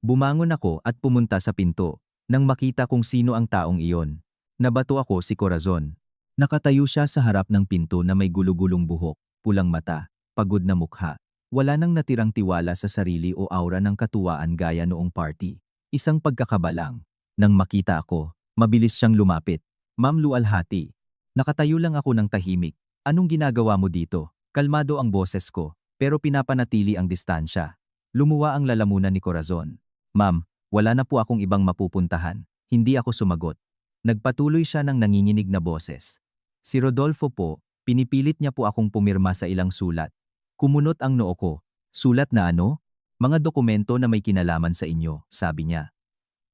Bumangon ako at pumunta sa pinto. Nang makita kong sino ang taong iyon, nabato ako si Corazon. Nakatayo siya sa harap ng pinto na may gulugulong buhok, pulang mata, pagod na mukha. Wala nang natirang tiwala sa sarili o aura ng katuwaan gaya noong party. Isang pagkakabalang. Nang makita ako, Mabilis siyang lumapit. Ma'am lualhati. Nakatayo lang ako ng tahimik. Anong ginagawa mo dito? Kalmado ang boses ko, pero pinapanatili ang distansya. Lumuwa ang lalamunan ni Corazon. Ma'am, wala na po akong ibang mapupuntahan. Hindi ako sumagot. Nagpatuloy siya ng nanginginig na boses. Si Rodolfo po, pinipilit niya po akong pumirma sa ilang sulat. Kumunot ang noo ko. Sulat na ano? Mga dokumento na may kinalaman sa inyo, sabi niya.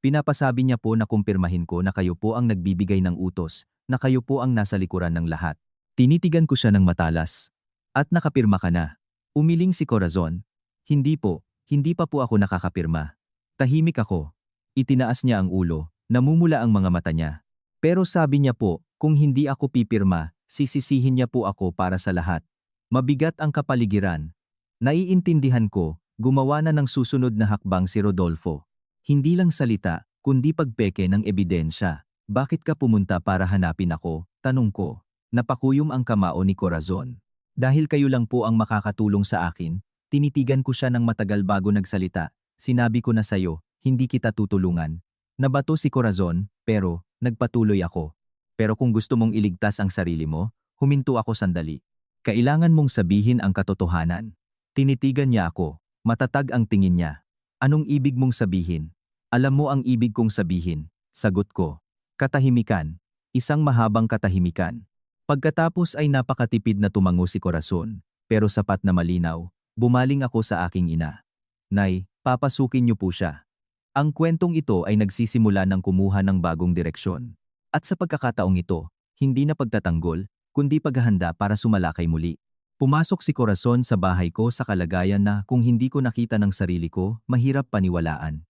Pinapasabi niya po na kumpirmahin ko na kayo po ang nagbibigay ng utos, na kayo po ang nasa likuran ng lahat. Tinitigan ko siya ng matalas. At nakapirma ka na. Umiling si Corazon. Hindi po, hindi pa po ako nakakapirma. Tahimik ako. Itinaas niya ang ulo, namumula ang mga mata niya. Pero sabi niya po, kung hindi ako pipirma, sisisihin niya po ako para sa lahat. Mabigat ang kapaligiran. Naiintindihan ko, gumawa na ng susunod na hakbang si Rodolfo. Hindi lang salita, kundi pagpeke ng ebidensya. Bakit ka pumunta para hanapin ako? Tanong ko. Napakuyom ang kamao ni Corazon. Dahil kayo lang po ang makakatulong sa akin, tinitigan ko siya ng matagal bago nagsalita. Sinabi ko na sayo, hindi kita tutulungan. Nabato si Corazon, pero, nagpatuloy ako. Pero kung gusto mong iligtas ang sarili mo, huminto ako sandali. Kailangan mong sabihin ang katotohanan. Tinitigan niya ako, matatag ang tingin niya. Anong ibig mong sabihin? Alam mo ang ibig kong sabihin, sagot ko. Katahimikan. Isang mahabang katahimikan. Pagkatapos ay napakatipid na tumango si Corazon, pero sapat na malinaw, bumaling ako sa aking ina. Nay, papasukin niyo po siya. Ang kwentong ito ay nagsisimula ng kumuha ng bagong direksyon. At sa pagkakataong ito, hindi na pagtatanggol, kundi paghahanda para sumalakay muli. Pumasok si Corazon sa bahay ko sa kalagayan na kung hindi ko nakita ng sarili ko, mahirap paniwalaan.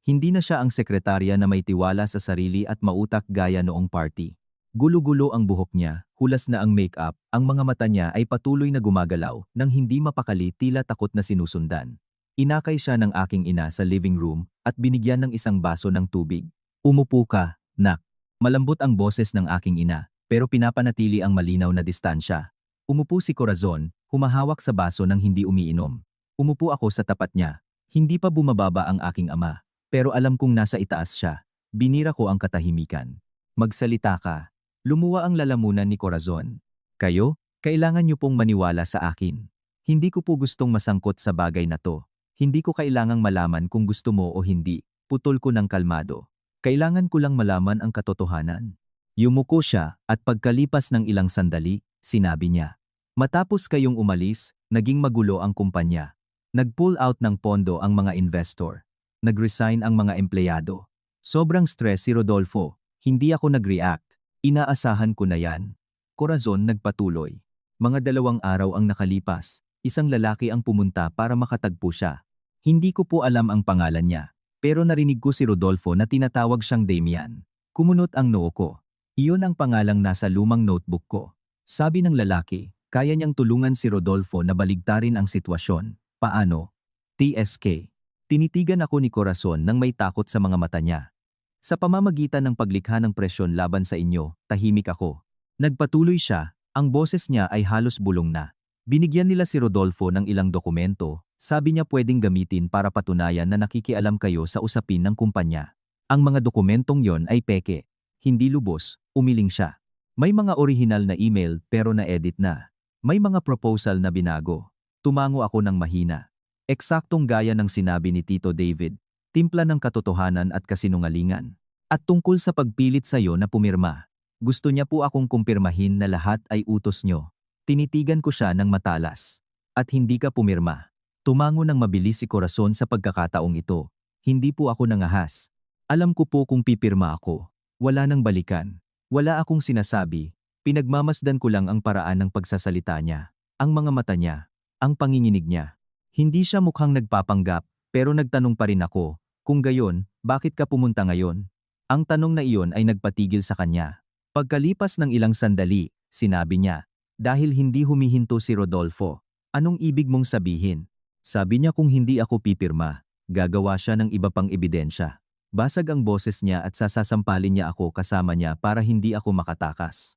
Hindi na siya ang sekretarya na may tiwala sa sarili at mautak gaya noong party. Gulo-gulo ang buhok niya, hulas na ang make-up, ang mga mata niya ay patuloy na gumagalaw nang hindi mapakali tila takot na sinusundan. Inakay siya ng aking ina sa living room at binigyan ng isang baso ng tubig. Umupo ka, nak. Malambot ang boses ng aking ina, pero pinapanatili ang malinaw na distansya. Umupo si Corazon, humahawak sa baso ng hindi umiinom. Umupo ako sa tapat niya. Hindi pa bumababa ang aking ama, pero alam kong nasa itaas siya. Binira ko ang katahimikan. Magsalita ka. Lumuwa ang lalamunan ni Corazon. Kayo, kailangan niyo pong maniwala sa akin. Hindi ko po gustong masangkot sa bagay na to. Hindi ko kailangang malaman kung gusto mo o hindi. Putol ko ng kalmado. Kailangan ko lang malaman ang katotohanan. Yumuko siya at pagkalipas ng ilang sandali, sinabi niya. Matapos kayong umalis, naging magulo ang kumpanya. Nag-pull out ng pondo ang mga investor. Nag-resign ang mga empleyado. Sobrang stress si Rodolfo. Hindi ako nag-react. Inaasahan ko na yan. Corazon nagpatuloy. Mga 2 araw ang nakalipas. Isang lalaki ang pumunta para makatagpo siya. Hindi ko po alam ang pangalan niya. Pero narinig ko si Rodolfo na tinatawag siyang Damian. Kumunot ang noo ko. Iyon ang pangalang nasa lumang notebook ko. Sabi ng lalaki, kaya niyang tulungan si Rodolfo na baligtarin ang sitwasyon. Paano? TSK. Tinitigan ako ni Corazon nang may takot sa mga mata niya. Sa pamamagitan ng paglikha ng presyon laban sa inyo, tahimik ako. Nagpatuloy siya, ang boses niya ay halos bulong na. Binigyan nila si Rodolfo ng ilang dokumento, sabi niya pwedeng gamitin para patunayan na nakikialam kayo sa usapin ng kumpanya. Ang mga dokumentong yon ay peke. Hindi lubos, umiling siya. May mga orihinal na email pero na-edit na. May mga proposal na binago. Tumango ako ng mahina. Eksaktong gaya ng sinabi ni Tito David. Timpla ng katotohanan at kasinungalingan. At tungkol sa pagpilit sa iyo na pumirma. Gusto niya po akong kumpirmahin na lahat ay utos niyo. Tinitigan ko siya ng matalas. At hindi ka pumirma. Tumango ng mabilis si Corazon sa pagkakataong ito. Hindi po ako nangahas. Alam ko po kung pipirma ako. Wala nang balikan. Wala akong sinasabi. Pinagmamasdan ko lang ang paraan ng pagsasalita niya. Ang mga mata niya. Ang panginginig niya. Hindi siya mukhang nagpapanggap, pero nagtanong pa rin ako. Kung gayon, bakit ka pumunta ngayon? Ang tanong na iyon ay nagpatigil sa kanya. Pagkalipas ng ilang sandali, sinabi niya, dahil hindi humihinto si Rodolfo. Anong ibig mong sabihin? Sabi niya kung hindi ako pipirma, gagawa siya ng iba pang ebidensya. Basag ang boses niya at sasasampalin niya ako kasama niya para hindi ako makatakas.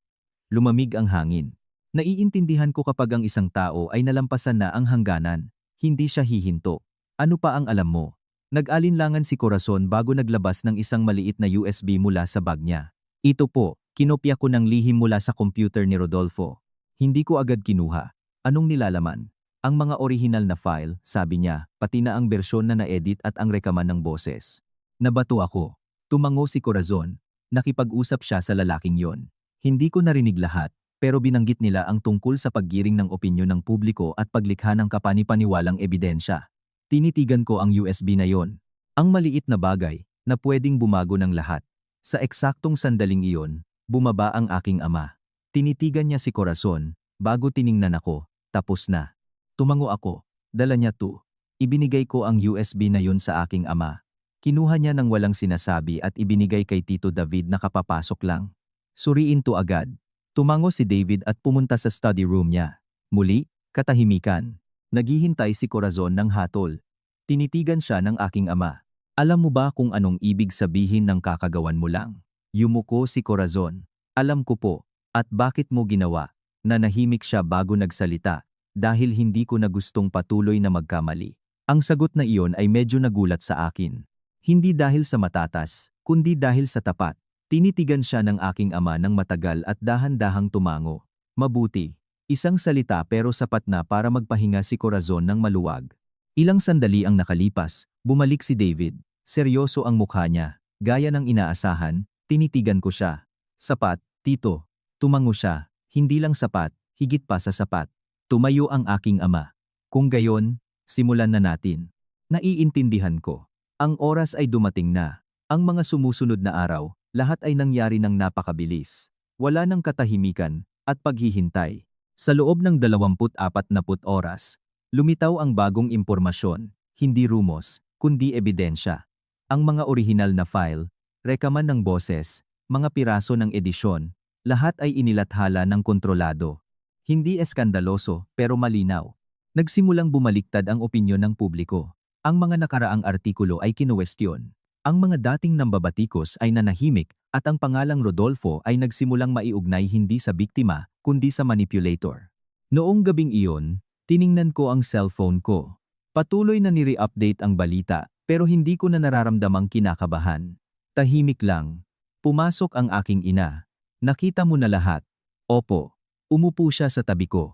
Lumamig ang hangin. Naiintindihan ko kapag ang isang tao ay nalampasan na ang hangganan, hindi siya hihinto. Ano pa ang alam mo? Nag-alinlangan si Corazon bago naglabas ng isang maliit na USB mula sa bag niya. Ito po, kinopya ko ng lihim mula sa computer ni Rodolfo. Hindi ko agad kinuha. Anong nilalaman? Ang mga orihinal na file, sabi niya, pati na ang bersyon na na-edit at ang rekaman ng boses. Nabato ako. Tumango si Corazon. Nakipag-usap siya sa lalaking yon. Hindi ko narinig lahat, pero binanggit nila ang tungkol sa paggiring ng opinyon ng publiko at paglikha ng kapanipaniwalang ebidensya. Tinitigan ko ang USB na yon. Ang maliit na bagay, na pwedeng bumago ng lahat. Sa eksaktong sandaling iyon, bumaba ang aking ama. Tinitigan niya si Corazon, bago tiningnan ako, tapos na. Tumango ako, dala niya to. Ibinigay ko ang USB na yon sa aking ama. Kinuha niya ng walang sinasabi at ibinigay kay Tito David na kapapasok lang. Suriin to agad. Tumango si David at pumunta sa study room niya. Muli, katahimikan. Naghihintay si Corazon ng hatol. Tinitigan siya ng aking ama. Alam mo ba kung anong ibig sabihin ng kakagawan mo lang? Yumuko si Corazon. Alam ko po. At bakit mo ginawa? Nanahimik siya bago nagsalita. Dahil hindi ko na gustong patuloy na magkamali. Ang sagot na iyon ay medyo nagulat sa akin. Hindi dahil sa matatas, kundi dahil sa tapat. Tinitigan siya ng aking ama ng matagal at dahan-dahang tumango. Mabuti. Isang salita pero sapat na para magpahinga si Corazon ng maluwag. Ilang sandali ang nakalipas, bumalik si David. Seryoso ang mukha niya. Gaya ng inaasahan, tinitigan ko siya. Sapat, tito. Tumango siya. Hindi lang sapat, higit pa sa sapat. Tumayo ang aking ama. Kung gayon, simulan na natin. Naiintindihan ko. Ang oras ay dumating na. Ang mga sumusunod na araw, lahat ay nangyari ng napakabilis. Wala nang katahimikan at paghihintay. Sa loob ng 24 na oras, lumitaw ang bagong impormasyon, hindi rumors, kundi ebidensya. Ang mga orihinal na file, rekaman ng boses, mga piraso ng edisyon, lahat ay inilathala ng kontrolado. Hindi eskandaloso pero malinaw. Nagsimulang bumaliktad ang opinyon ng publiko. Ang mga nakaraang artikulo ay kinuwestiyon. Ang mga dating nambabatikos ay nanahimik at ang pangalang Rodolfo ay nagsimulang maiugnay hindi sa biktima, kundi sa manipulator. Noong gabing iyon, tiningnan ko ang cellphone ko. Patuloy na nire-update ang balita, pero hindi ko na nararamdamang kinakabahan. Tahimik lang. Pumasok ang aking ina. Nakita mo na lahat. Opo. Umupo siya sa tabi ko.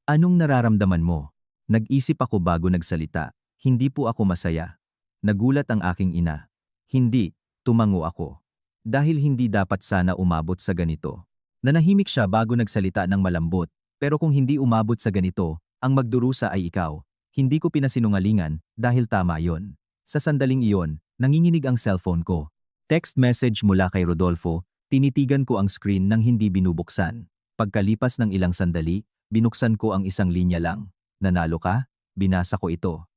Anong nararamdaman mo? Nag-isip ako bago nagsalita. Hindi po ako masaya. Nagulat ang aking ina. Hindi, tumango ako. Dahil hindi dapat sana umabot sa ganito. Nanahimik siya bago nagsalita ng malambot, pero kung hindi umabot sa ganito, ang magdurusa ay ikaw. Hindi ko pinasinungalingan dahil tama yon. Sa sandaling iyon, nanginginig ang cellphone ko. Text message mula kay Rodolfo, tinitigan ko ang screen nang hindi binubuksan. Pagkalipas ng ilang sandali, binuksan ko ang isang linya lang. Nanalo ka? Binasa ko ito.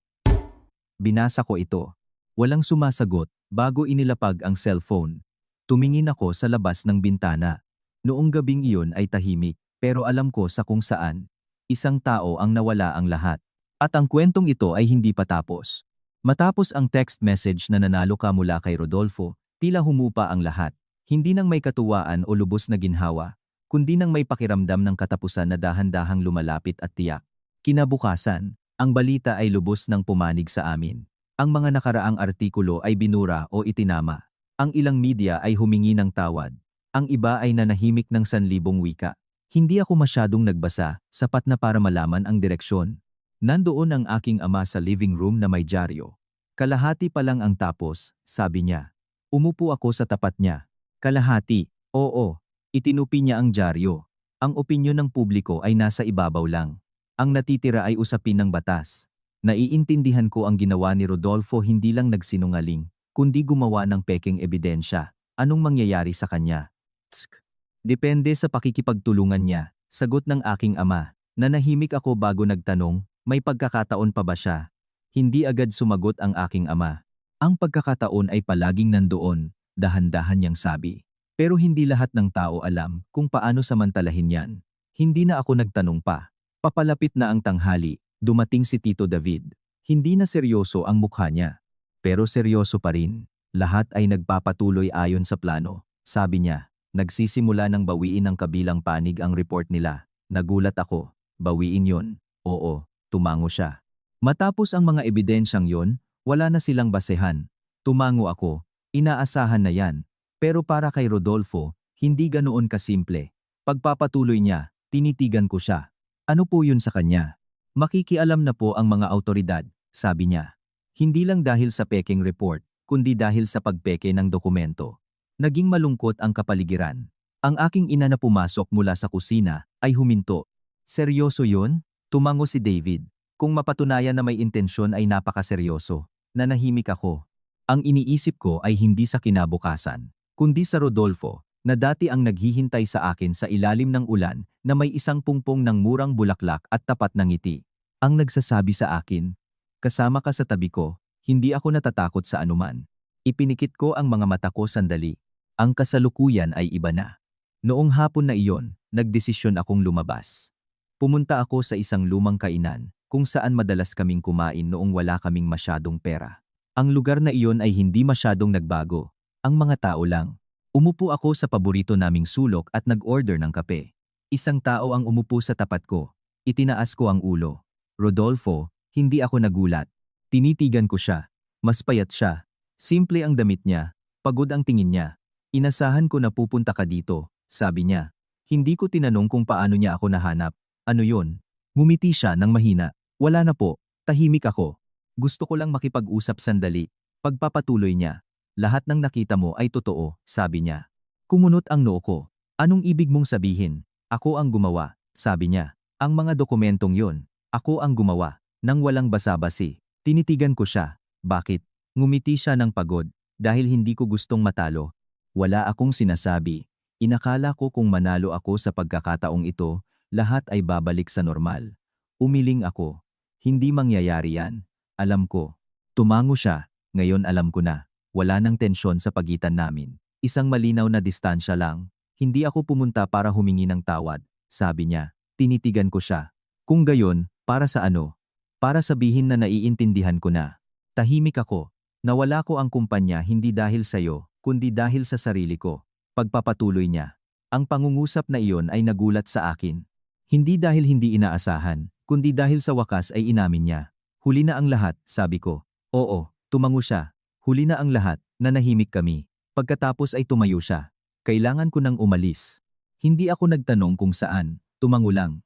Binasa ko ito. Walang sumasagot, bago inilapag ang cellphone. Tumingin ako sa labas ng bintana. Noong gabing iyon ay tahimik, pero alam ko sa kung saan. Isang tao ang nawala ang lahat. At ang kwentong ito ay hindi pa tapos. Matapos ang text message na nanalo ka mula kay Rodolfo, tila humupa ang lahat. Hindi nang may katuwaan o lubos na ginhawa, kundi nang may pakiramdam ng katapusan na dahan-dahang lumalapit at tiyak. Kinabukasan, ang balita ay lubos ng pumanig sa amin. Ang mga nakaraang artikulo ay binura o itinama. Ang ilang media ay humingi ng tawad. Ang iba ay nanahimik ng 1,000 wika. Hindi ako masyadong nagbasa, sapat na para malaman ang direksyon. Nandoon ang aking ama sa living room na may dyaryo. Kalahati pa lang ang tapos, sabi niya. Umupo ako sa tapat niya. Kalahati, oo. Itinupi niya ang dyaryo. Ang opinyon ng publiko ay nasa ibabaw lang. Ang natitira ay usapin ng batas. Naiintindihan ko ang ginawa ni Rodolfo hindi lang nagsinungaling, kundi gumawa ng pekeng ebidensya. Anong mangyayari sa kanya? Tsk. Depende sa pakikipagtulungan niya, sagot ng aking ama. Nanahimik ako bago nagtanong, may pagkakataon pa ba siya? Hindi agad sumagot ang aking ama. Ang pagkakataon ay palaging nandoon, dahan-dahan niyang sabi. Pero hindi lahat ng tao alam kung paano samantalahin yan. Hindi na ako nagtanong pa. Papalapit na ang tanghali, dumating si Tito David. Hindi na seryoso ang mukha niya. Pero seryoso pa rin. Lahat ay nagpapatuloy ayon sa plano. Sabi niya, nagsisimula ng bawiin ng kabilang panig ang report nila. Nagulat ako. Bawiin yon. Oo, tumango siya. Matapos ang mga ebidensyang yon, Wala na silang basehan. Tumango ako. Inaasahan na yan. Pero para kay Rodolfo, hindi ganoon kasimple. Pagpapatuloy niya, tinitigan ko siya. Ano po yun sa kanya? Makikialam na po ang mga awtoridad, sabi niya. Hindi lang dahil sa peking report, kundi dahil sa pagpeke ng dokumento. Naging malungkot ang kapaligiran. Ang aking ina na pumasok mula sa kusina ay huminto. Seryoso yun? Tumango si David. Kung mapatunayan na may intensyon ay napakaseryoso. Nanahimik ako. Ang iniisip ko ay hindi sa kinabukasan, kundi sa Rodolfo, na dati ang naghihintay sa akin sa ilalim ng ulan na may isang pungpong ng murang bulaklak at tapat ng ngiti. Ang nagsasabi sa akin, kasama ka sa tabi ko, hindi ako natatakot sa anuman. Ipinikit ko ang mga mata ko sandali. Ang kasalukuyan ay iba na. Noong hapon na iyon, nagdesisyon akong lumabas. Pumunta ako sa isang lumang kainan, kung saan madalas kaming kumain noong wala kaming masyadong pera. Ang lugar na iyon ay hindi masyadong nagbago. Ang mga tao lang. Umupo ako sa paborito naming sulok at nag-order ng kape. Isang tao ang umupo sa tapat ko. Itinaas ko ang ulo. Rodolfo, hindi ako nagulat. Tinitigan ko siya. Mas payat siya. Simple ang damit niya. Pagod ang tingin niya. Inasahan ko na pupunta ka dito, sabi niya. Hindi ko tinanong kung paano niya ako nahanap. Ano yun? Ngumiti siya ng mahina. Wala na po. Tahimik ako. Gusto ko lang makipag-usap sandali. Pagpapatuloy niya. Lahat ng nakita mo ay totoo, sabi niya. Kumunot ang noo ko. Anong ibig mong sabihin? Ako ang gumawa, sabi niya. Ang mga dokumentong yon, ako ang gumawa, nang walang basa-basi. Tinitigan ko siya. Bakit? Ngumiti siya ng pagod, dahil hindi ko gustong matalo. Wala akong sinasabi. Inakala ko kung manalo ako sa pagkakataong ito, lahat ay babalik sa normal. Umiling ako. Hindi mangyayari yan. Alam ko. Tumango siya. Ngayon alam ko na. Wala nang tensyon sa pagitan namin. Isang malinaw na distansya lang. Hindi ako pumunta para humingi ng tawad, sabi niya. Tinitigan ko siya. Kung gayon, para sa ano? Para sabihin na naiintindihan ko na. Tahimik ako. Nawala ko ang kumpanya hindi dahil sa'yo, kundi dahil sa sarili ko. Pagpapatuloy niya. Ang pangungusap na iyon ay nagulat sa akin. Hindi dahil hindi inaasahan, kundi dahil sa wakas ay inamin niya. Huli na ang lahat, sabi ko. Oo, tumango siya. Huli na ang lahat, nanahimik kami. Pagkatapos ay tumayo siya. Kailangan ko nang umalis. Hindi ako nagtanong kung saan, tumango lang.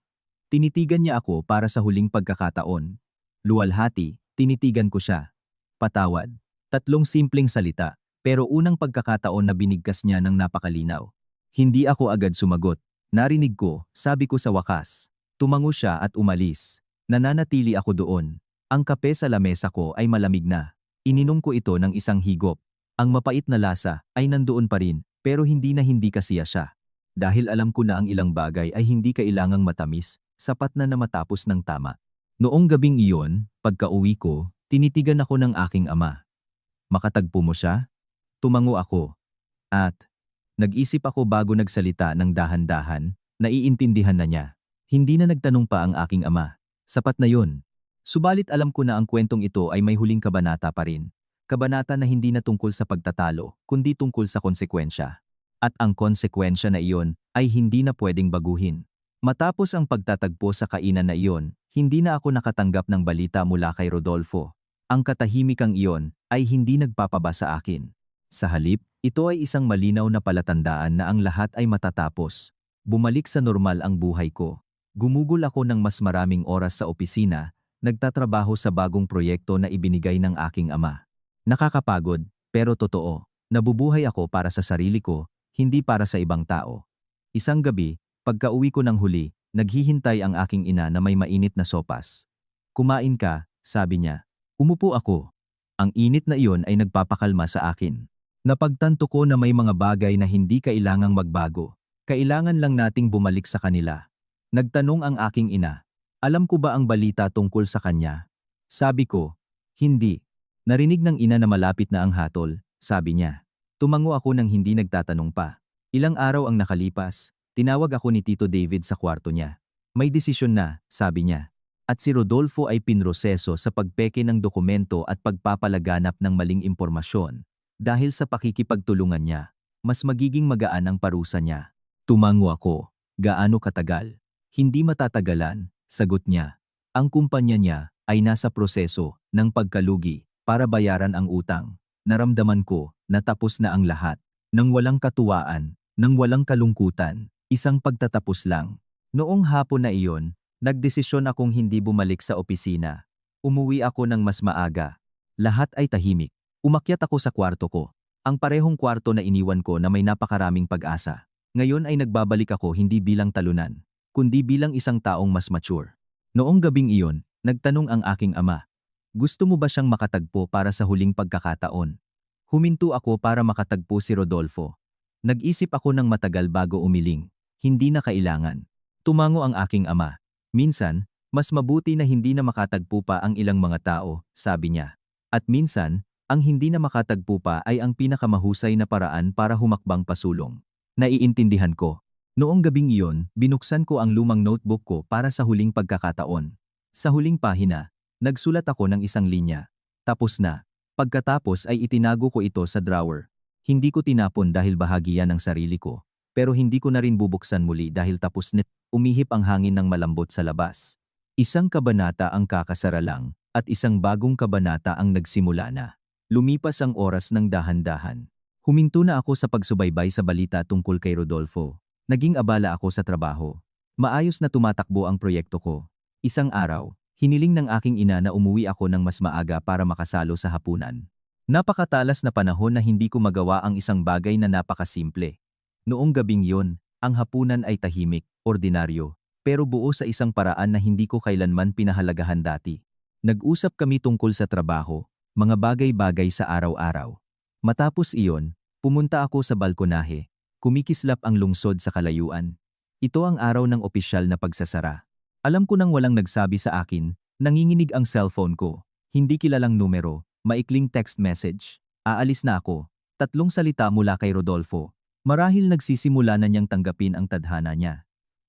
Tinitigan niya ako para sa huling pagkakataon. Luwalhati, tinitigan ko siya. Patawad. Tatlong simpleng salita, pero unang pagkakataon na binigkas niya ng napakalinaw. Hindi ako agad sumagot. Narinig ko, sabi ko sa wakas. Tumango siya at umalis. Nananatili ako doon. Ang kape sa lamesa ko ay malamig na. Ininom ko ito ng isang higop. Ang mapait na lasa ay nandoon pa rin, pero hindi kasiya siya. Dahil alam ko na ang ilang bagay ay hindi kailangang matamis, sapat na matapos ng tama. Noong gabing iyon, pagka-uwi ko, tinitigan ako ng aking ama. Makatagpo mo siya? Tumango ako. At, nag-isip ako bago nagsalita ng dahan-dahan, naiintindihan na niya. Hindi na nagtanong pa ang aking ama. Sapat na yun. Subalit alam ko na ang kwentong ito ay may huling kabanata pa rin. Kabanata na hindi na tungkol sa pagtatalo, kundi tungkol sa konsekwensya. At ang konsekwensya na iyon ay hindi na pwedeng baguhin. Matapos ang pagtatagpo sa kainan na iyon, hindi na ako nakatanggap ng balita mula kay Rodolfo. Ang katahimikang iyon ay hindi nagpapaba sa akin. Sa halip, ito ay isang malinaw na palatandaan na ang lahat ay matatapos. Bumalik sa normal ang buhay ko. Gumugol ako ng mas maraming oras sa opisina, nagtatrabaho sa bagong proyekto na ibinigay ng aking ama. Nakakapagod, pero totoo. Nabubuhay ako para sa sarili ko, hindi para sa ibang tao. Isang gabi, pagka-uwi ko ng huli, naghihintay ang aking ina na may mainit na sopas. Kumain ka, sabi niya. Umupo ako. Ang init na iyon ay nagpapakalma sa akin. Napagtanto ko na may mga bagay na hindi kailangang magbago. Kailangan lang nating bumalik sa kanila. Nagtanong ang aking ina. Alam ko ba ang balita tungkol sa kanya? Sabi ko, hindi. Narinig ng ina na malapit na ang hatol, sabi niya. Tumango ako nang hindi nagtatanong pa. Ilang araw ang nakalipas, tinawag ako ni Tito David sa kwarto niya. May desisyon na, sabi niya. At si Rodolfo ay pinroseso sa pagpeke ng dokumento at pagpapalaganap ng maling impormasyon. Dahil sa pakikipagtulungan niya, mas magiging magaan ang parusa niya. Tumango ako. Gaano katagal? Hindi matatagalan. Sagot niya. Ang kumpanya niya ay nasa proseso ng pagkalugi. para bayaran ang utang. Naramdaman ko na tapos na ang lahat. Nang walang katuwaan, nang walang kalungkutan, isang pagtatapos lang. Noong hapon na iyon, nagdesisyon akong hindi bumalik sa opisina. Umuwi ako ng mas maaga. Lahat ay tahimik. Umakyat ako sa kwarto ko. Ang parehong kwarto na iniwan ko na may napakaraming pag-asa. Ngayon ay nagbabalik ako hindi bilang talunan, kundi bilang isang taong mas mature. Noong gabing iyon, nagtanong ang aking ama, "Gusto mo ba siyang makatagpo para sa huling pagkakataon?" Huminto ako para makatagpo si Rodolfo. Nag-isip ako ng matagal bago umiling. Hindi na kailangan. Tumango ang aking ama. Minsan, mas mabuti na hindi na makatagpo pa ang ilang mga tao, sabi niya. At minsan, ang hindi na makatagpo pa ay ang pinakamahusay na paraan para humakbang pasulong. Naiintindihan ko. Noong gabing iyon, binuksan ko ang lumang notebook ko para sa huling pagkakataon. Sa huling pahina, nagsulat ako ng isang linya. Tapos na. Pagkatapos ay itinago ko ito sa drawer. Hindi ko tinapon dahil bahagi yan ng sarili ko. Pero hindi ko na rin bubuksan muli dahil tapos na. Umihip ang hangin ng malambot sa labas. Isang kabanata ang kakasara lang, at isang bagong kabanata ang nagsimula na. Lumipas ang oras ng dahan-dahan. Huminto na ako sa pagsubaybay sa balita tungkol kay Rodolfo. Naging abala ako sa trabaho. Maayos na tumatakbo ang proyekto ko. Isang araw, hiniling ng aking ina na umuwi ako ng mas maaga para makasalo sa hapunan. Napakatalas na panahon na hindi ko magawa ang isang bagay na napakasimple. Noong gabing yon, ang hapunan ay tahimik, ordinaryo, pero buo sa isang paraan na hindi ko kailanman pinahalagahan dati. Nag-usap kami tungkol sa trabaho, mga bagay-bagay sa araw-araw. Matapos iyon, pumunta ako sa balkonahe, kumikislap ang lungsod sa kalayuan. Ito ang araw ng opisyal na pagsasara. Alam ko nang walang nagsabi sa akin, nanginginig ang cellphone ko. Hindi kilalang numero, maikling text message. Aalis na ako. 3 salita mula kay Rodolfo. Marahil nagsisimula na niyang tanggapin ang tadhana niya.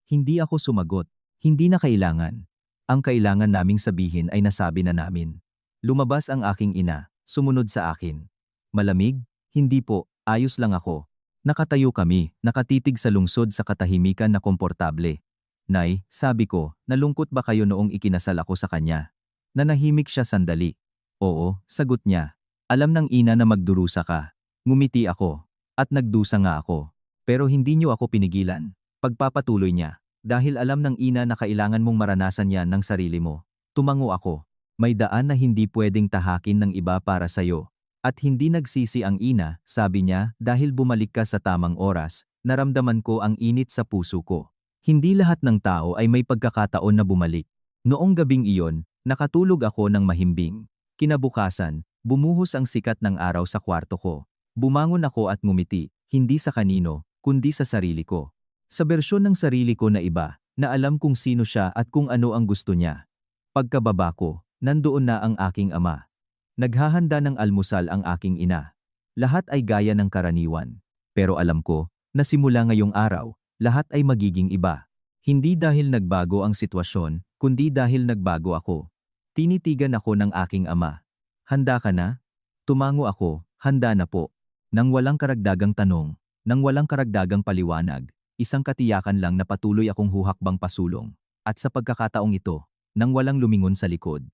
Hindi ako sumagot. Hindi na kailangan. Ang kailangan naming sabihin ay nasabi na namin. Lumabas ang aking ina, sumunod sa akin. Malamig? Hindi po, ayos lang ako. Nakatayo kami, nakatitig sa lungsod sa katahimikan na komportable. Nay, sabi ko, nalungkot ba kayo noong ikinasal ako sa kanya? Nanahimik siya sandali. Oo, sagot niya. Alam ng ina na magdurusa ka. Ngumiti ako. At nagdusa nga ako. Pero hindi niyo ako pinigilan. Pagpapatuloy niya. Dahil alam ng ina na kailangan mong maranasan yan ng sarili mo. Tumango ako. May daan na hindi pwedeng tahakin ng iba para sayo. At hindi nagsisi ang ina, sabi niya, dahil bumalik ka sa tamang oras, naramdaman ko ang init sa puso ko. Hindi lahat ng tao ay may pagkakataon na bumalik. Noong gabing iyon, nakatulog ako ng mahimbing. Kinabukasan, bumuhos ang sikat ng araw sa kwarto ko. Bumangon ako at ngumiti, hindi sa kanino, kundi sa sarili ko. Sa bersyon ng sarili ko na iba, na alam kung sino siya at kung ano ang gusto niya. Pagkababa ko, nandoon na ang aking ama. Naghahanda ng almusal ang aking ina. Lahat ay gaya ng karaniwan. Pero alam ko, na simula ngayong araw, lahat ay magiging iba. Hindi dahil nagbago ang sitwasyon, kundi dahil nagbago ako. Tinitigan ako ng aking ama. Handa ka na? Tumango ako, handa na po. Nang walang karagdagang tanong, nang walang karagdagang paliwanag, isang katiyakan lang na patuloy akong huhakbang pasulong. At sa pagkakataong ito, nang walang lumingon sa likod,